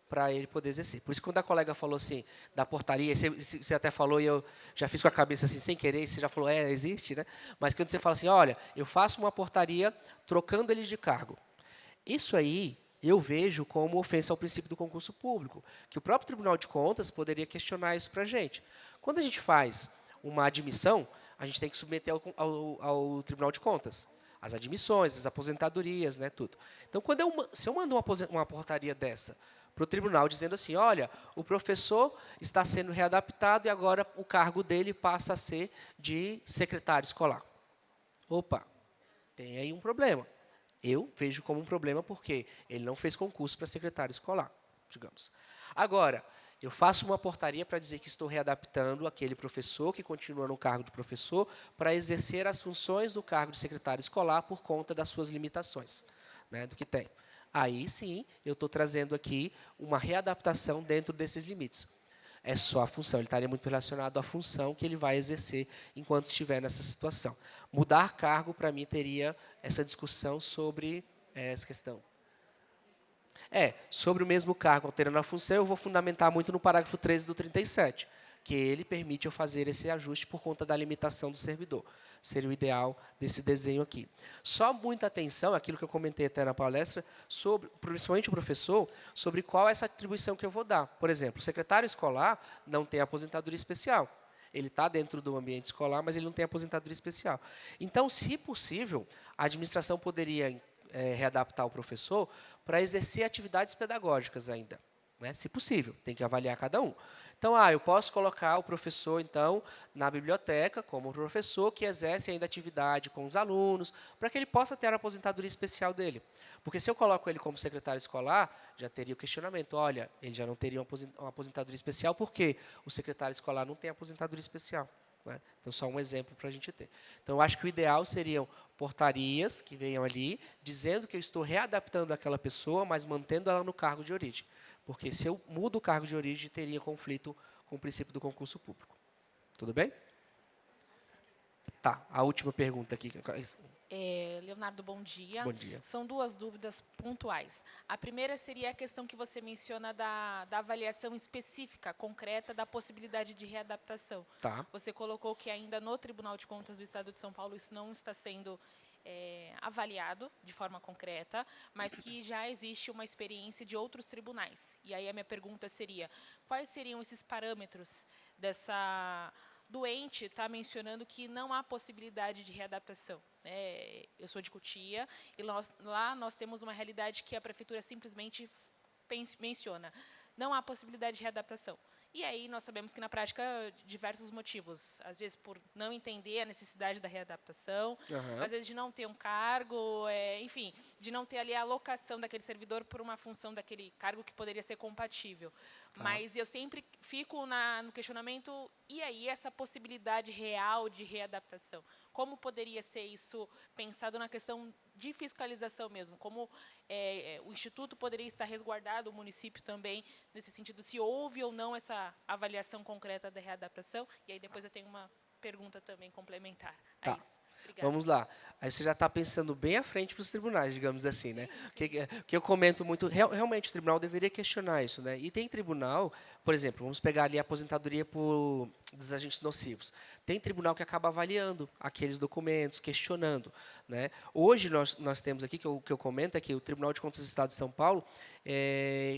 para ele poder exercer. Por isso, quando a colega falou assim, da portaria, você até falou, e eu já fiz com a cabeça assim, sem querer, você já falou, existe, né? Mas quando você fala assim, olha, eu faço uma portaria trocando eles de cargo. Isso aí, eu vejo como ofensa ao princípio do concurso público, que o próprio Tribunal de Contas poderia questionar isso para a gente. Quando a gente faz uma admissão, a gente tem que submeter ao Tribunal de Contas as admissões, as aposentadorias, né, tudo. Então, se eu mando uma portaria dessa para o tribunal dizendo assim, olha, o professor está sendo readaptado e agora o cargo dele passa a ser de secretário escolar. Opa, tem aí um problema. Eu vejo como um problema porque ele não fez concurso para secretário escolar, digamos. Agora, eu faço uma portaria para dizer que estou readaptando aquele professor que continua no cargo de professor para exercer as funções do cargo de secretário escolar por conta das suas limitações, né, do que tem. Aí, sim, eu estou trazendo aqui uma readaptação dentro desses limites. é só a função. Ele estaria muito relacionado à função que ele vai exercer enquanto estiver nessa situação. Mudar cargo, para mim, teria essa discussão sobre essa questão. Sobre o mesmo cargo, alterando a função, eu vou fundamentar muito no parágrafo 13 do 37, que ele permite eu fazer esse ajuste por conta da limitação do servidor. Seria o ideal desse desenho aqui. Só muita atenção, aquilo que eu comentei até na palestra, sobre, principalmente o professor, sobre qual é essa atribuição que eu vou dar. Por exemplo, o secretário escolar não tem aposentadoria especial. Ele está dentro do ambiente escolar, mas ele não tem aposentadoria especial. Então, se possível, a administração poderia readaptar o professor para exercer atividades pedagógicas ainda, né? Se possível, tem que avaliar cada um. Então, eu posso colocar o professor, então, na biblioteca, como professor que exerce ainda atividade com os alunos, para que ele possa ter a aposentadoria especial dele. Porque se eu coloco ele como secretário escolar, já teria o questionamento, olha, ele já não teria uma aposentadoria especial, porque o secretário escolar não tem aposentadoria especial, né? Então, só um exemplo para a gente ter. Então, eu acho que o ideal seriam portarias que venham ali, dizendo que eu estou readaptando aquela pessoa, mas mantendo ela no cargo de origem. Porque se eu mudo o cargo de origem, teria conflito com o princípio do concurso público. Tudo bem? Tá, a última pergunta aqui. Leonardo, bom dia. Bom dia. São duas dúvidas pontuais. A primeira seria a questão que você menciona da avaliação específica, concreta, da possibilidade de readaptação. Tá. Você colocou que ainda no Tribunal de Contas do Estado de São Paulo isso não está sendo avaliado de forma concreta, mas que já existe uma experiência de outros tribunais. E aí a minha pergunta seria, quais seriam esses parâmetros dessa... doente está mencionando que não há possibilidade de readaptação. Eu sou de Cotia, e lá nós temos uma realidade que a prefeitura simplesmente menciona. Não há possibilidade de readaptação. E aí nós sabemos que, na prática, diversos motivos. Às vezes, por não entender a necessidade da readaptação, às vezes de não ter um cargo, enfim, de não ter ali a alocação daquele servidor por uma função daquele cargo que poderia ser compatível. Tá. Mas eu sempre fico no questionamento, e aí essa possibilidade real de readaptação? Como poderia ser isso pensado na questão de fiscalização mesmo? Como o Instituto poderia estar resguardado, o município também, nesse sentido, se houve ou não essa avaliação concreta da readaptação? E aí depois eu tenho uma pergunta também complementar a Tá. isso. Obrigada. Vamos lá. Aí você já está pensando bem à frente para os tribunais, digamos assim, né? O que eu comento muito, realmente o tribunal deveria questionar isso, né? E tem tribunal, por exemplo, vamos pegar ali a aposentadoria dos agentes nocivos. Tem tribunal que acaba avaliando aqueles documentos, questionando, né? Hoje nós temos aqui, que eu comento, é que o Tribunal de Contas do Estado de São Paulo,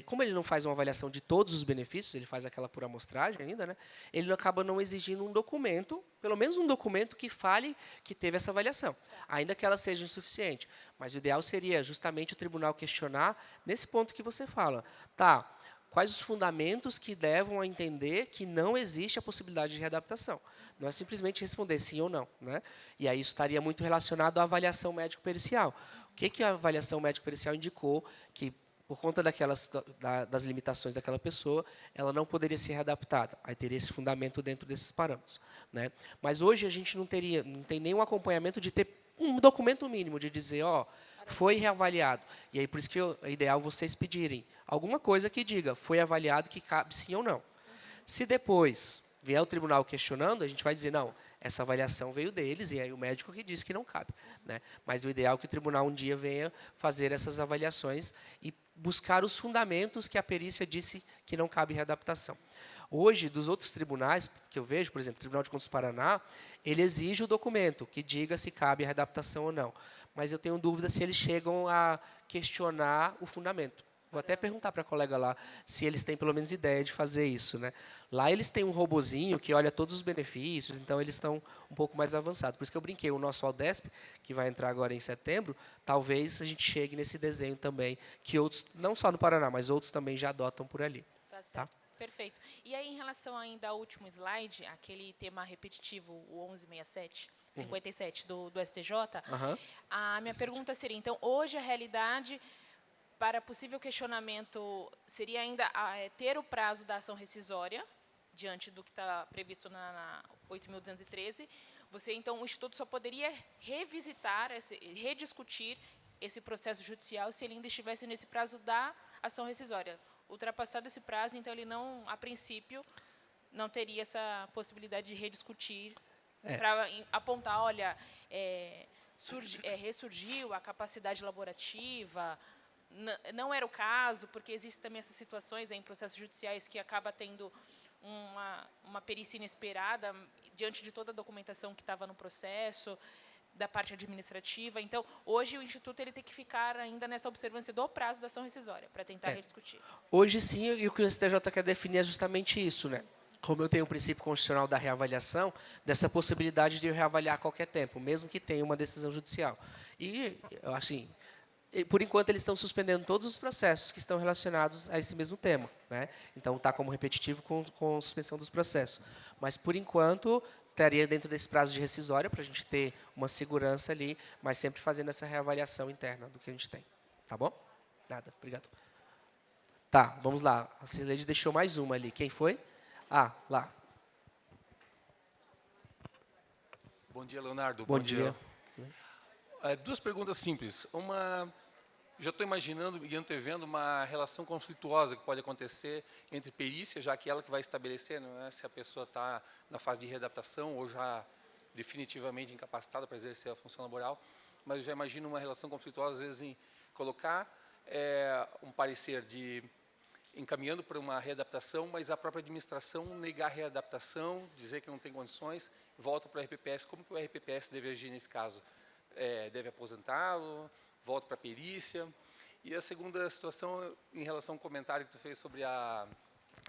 como ele não faz uma avaliação de todos os benefícios, ele faz aquela por amostragem ainda, né? Ele acaba não exigindo um documento, pelo menos um documento que fale que teve essa avaliação, ainda que ela seja insuficiente. Mas o ideal seria justamente o tribunal questionar nesse ponto que você fala. Tá, quais os fundamentos que levam a entender que não existe a possibilidade de readaptação? Não é simplesmente responder sim ou não, né? E aí isso estaria muito relacionado à avaliação médico-pericial. O que a avaliação médico-pericial indicou que, por conta das limitações daquela pessoa, ela não poderia ser readaptada. Aí teria esse fundamento dentro desses parâmetros, né? Mas hoje a gente não tem nenhum acompanhamento de ter um documento mínimo de dizer, foi reavaliado. E aí por isso que é ideal vocês pedirem alguma coisa que diga, foi avaliado, que cabe sim ou não. Se depois vier o tribunal questionando, a gente vai dizer, não, essa avaliação veio deles, e aí o médico que diz que não cabe, né? Mas o ideal é que o tribunal um dia venha fazer essas avaliações e buscar os fundamentos que a perícia disse que não cabe readaptação. Hoje, dos outros tribunais que eu vejo, por exemplo, o Tribunal de Contas do Paraná, ele exige o documento que diga se cabe a readaptação ou não. Mas eu tenho dúvida se eles chegam a questionar o fundamento. Vou até perguntar para a colega lá se eles têm pelo menos ideia de fazer isso, né? Lá eles têm um robozinho que olha todos os benefícios, então eles estão um pouco mais avançados. Por isso que eu brinquei, o nosso Aldesp, que vai entrar agora em setembro, talvez a gente chegue nesse desenho também, que outros, não só no Paraná, mas outros também já adotam por ali. Tá certo. Perfeito. E aí, em relação ainda ao último slide, aquele tema repetitivo, o 1167, 57 do STJ, a minha pergunta seria, então, hoje a realidade para possível questionamento seria ainda ter o prazo da ação rescisória, diante do que está previsto na 8.213. Você, então, o Instituto só poderia revisitar, rediscutir esse processo judicial se ele ainda estivesse nesse prazo da ação rescisória. ultrapassado esse prazo, então ele não, a princípio, não teria essa possibilidade de rediscutir para apontar, olha, ressurgiu a capacidade laborativa. Não era o caso, porque existem também essas situações em processos judiciais que acaba tendo uma perícia inesperada diante de toda a documentação que estava no processo, da parte administrativa. Então, hoje o Instituto ele tem que ficar ainda nessa observância do prazo da ação rescisória, para tentar rediscutir. Hoje sim, e o que o STJ quer definir é justamente isso, né? Como eu tenho o princípio constitucional da reavaliação, dessa possibilidade de reavaliar a qualquer tempo, mesmo que tenha uma decisão judicial. E, assim, por enquanto, eles estão suspendendo todos os processos que estão relacionados a esse mesmo tema, né? Então, está como repetitivo com suspensão dos processos. Mas, por enquanto, estaria dentro desse prazo de rescisória, para a gente ter uma segurança ali, mas sempre fazendo essa reavaliação interna do que a gente tem. Tá bom? Nada, obrigado. Tá, vamos lá. A Cileide deixou mais uma ali. Quem foi? Ah, lá. Bom dia, Leonardo. Bom dia. Duas perguntas simples. Uma, já estou imaginando e antevendo uma relação conflituosa que pode acontecer entre perícia, já que ela que vai estabelecer, não é, se a pessoa está na fase de readaptação ou já definitivamente incapacitada para exercer a função laboral. Mas eu já imagino uma relação conflituosa, às vezes, em colocar um parecer de encaminhando para uma readaptação, mas a própria administração negar a readaptação, dizer que não tem condições, volta para o RPPS. Como que o RPPS deve agir nesse caso? Deve aposentá-lo? Volta para a perícia? E a segunda situação, em relação ao comentário que tu fez sobre a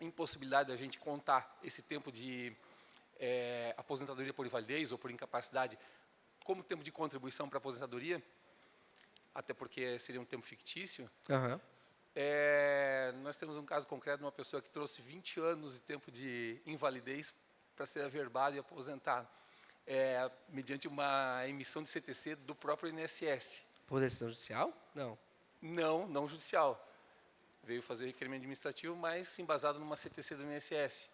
impossibilidade da gente contar esse tempo de aposentadoria por invalidez ou por incapacidade como tempo de contribuição para a aposentadoria, até porque seria um tempo fictício. Uhum. Nós temos um caso concreto de uma pessoa que trouxe 20 anos de tempo de invalidez para ser averbado e aposentado, mediante uma emissão de CTC do próprio INSS. Por decisão judicial? Não. Não judicial. Veio fazer requerimento administrativo, mas embasado numa CTC do INSS.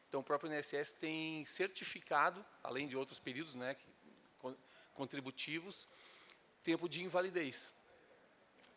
Então, o próprio INSS tem certificado, além de outros períodos, né, contributivos, tempo de invalidez.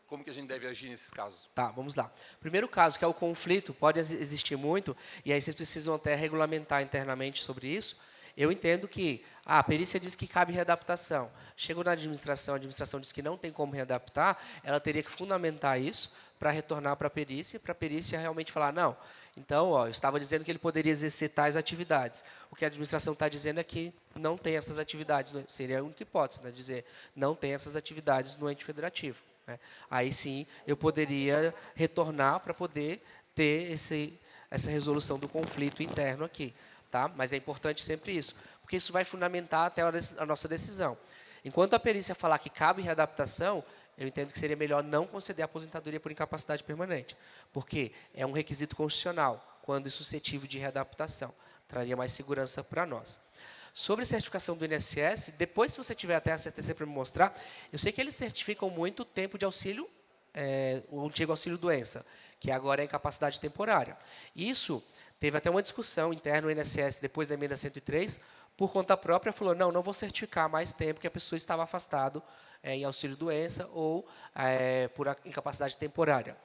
Como que a gente deve agir nesses casos? Tá, vamos lá. Primeiro caso, que é o conflito, pode existir muito, e aí vocês precisam até regulamentar internamente sobre isso. Eu entendo que a perícia diz que cabe readaptação. Chegou na administração, a administração diz que não tem como readaptar, ela teria que fundamentar isso para retornar para a perícia realmente falar, não, então, eu estava dizendo que ele poderia exercer tais atividades. O que a administração está dizendo é que não tem essas atividades, seria a única hipótese, né, dizer não tem essas atividades no ente federativo. Né? Aí sim, eu poderia retornar para poder ter essa resolução do conflito interno aqui. Tá? Mas é importante sempre isso, porque isso vai fundamentar até a nossa decisão. Enquanto a perícia falar que cabe readaptação, eu entendo que seria melhor não conceder a aposentadoria por incapacidade permanente, porque é um requisito constitucional, quando suscetível de readaptação. Traria mais segurança para nós. Sobre certificação do INSS, depois, se você tiver até a CTC para me mostrar, eu sei que eles certificam muito o tempo de auxílio, o antigo auxílio-doença, que agora é incapacidade temporária. Isso, teve até uma discussão interna no INSS, depois da emenda 103, por conta própria, falou, não vou certificar mais tempo que a pessoa estava afastado em auxílio-doença ou por incapacidade temporária.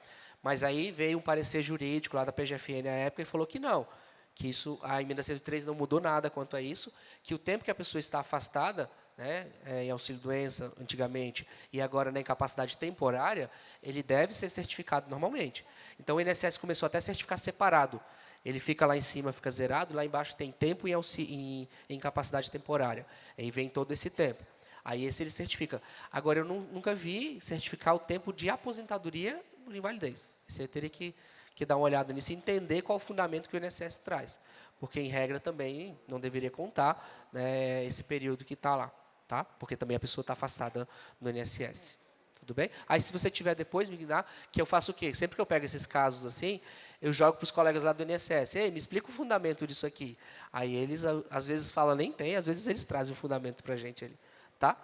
Mas aí veio um parecer jurídico lá da PGFN na época e falou que não, que isso, a emenda 103 não mudou nada quanto a isso, que o tempo que a pessoa está afastada, né, em auxílio-doença antigamente e agora na incapacidade temporária, ele deve ser certificado normalmente. Então o INSS começou até a certificar separado. Ele fica lá em cima, fica zerado, lá embaixo tem tempo em incapacidade temporária. Aí vem todo esse tempo. Aí esse ele certifica. Agora, eu nunca vi certificar o tempo de aposentadoria por invalidez. Você teria que dar uma olhada nisso e entender qual o fundamento que o INSS traz. Porque, em regra, também não deveria contar, né, esse período que está lá. Tá? Porque também a pessoa está afastada do INSS. Tudo bem? Aí, se você tiver depois, me dá, que eu faço o quê? Sempre que eu pego esses casos assim, eu jogo para os colegas lá do INSS. Ei, me explica o fundamento disso aqui. Aí eles, às vezes, falam, nem tem, às vezes eles trazem o fundamento para a gente ali. Tá?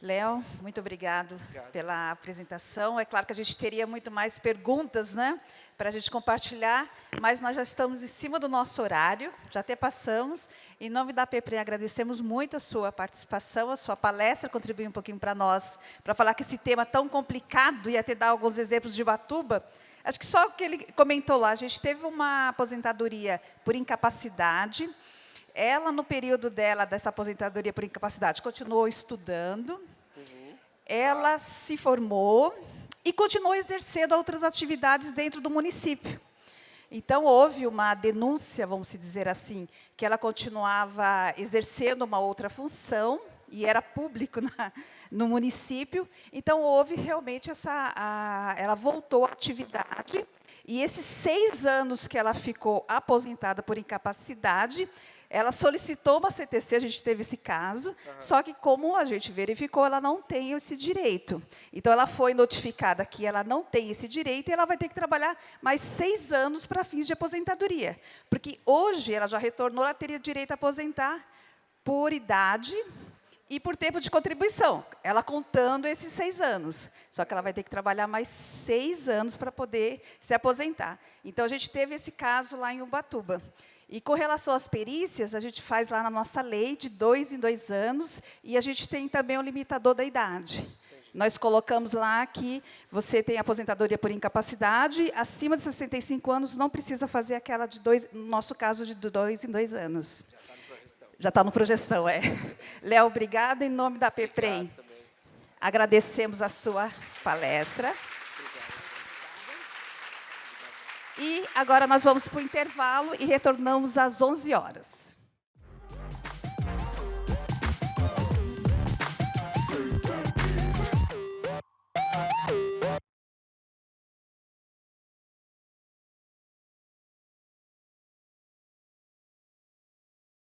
Léo, muito obrigado pela apresentação. É claro que a gente teria muito mais perguntas, né, para a gente compartilhar, mas nós já estamos em cima do nosso horário, já até passamos. Em nome da PPRE, agradecemos muito a sua participação, a sua palestra, contribuiu um pouquinho para nós, para falar que esse tema tão complicado, e até dar alguns exemplos de Ubatuba, Acho que só que ele comentou lá, a gente teve uma aposentadoria por incapacidade. Ela, no período dela, dessa aposentadoria por incapacidade, continuou estudando. Ela se formou e continuou exercendo outras atividades dentro do município. Então, houve uma denúncia, vamos dizer assim, que ela continuava exercendo uma outra função, e era público no município. Então, houve realmente ela voltou à atividade, e esses 6 anos que ela ficou aposentada por incapacidade, ela solicitou uma CTC, a gente teve esse caso, só que, como a gente verificou, ela não tem esse direito. Então, ela foi notificada que ela não tem esse direito e ela vai ter que trabalhar mais 6 anos para fins de aposentadoria. Porque hoje, ela já retornou, ela teria direito a aposentar por idade e por tempo de contribuição, ela contando esses 6 anos. Só que ela vai ter que trabalhar mais 6 anos para poder se aposentar. Então, a gente teve esse caso lá em Ubatuba. E, com relação às perícias, a gente faz lá na nossa lei, de 2 em 2 anos, e a gente tem também um limitador da idade. Nós colocamos lá que você tem aposentadoria por incapacidade, acima de 65 anos, não precisa fazer aquela de 2, no nosso caso, de 2 em 2 anos. Já está no projeção, é. Léo, obrigada. Em nome da PEPREM, agradecemos a sua palestra. E agora nós vamos para o intervalo e retornamos às 11 horas.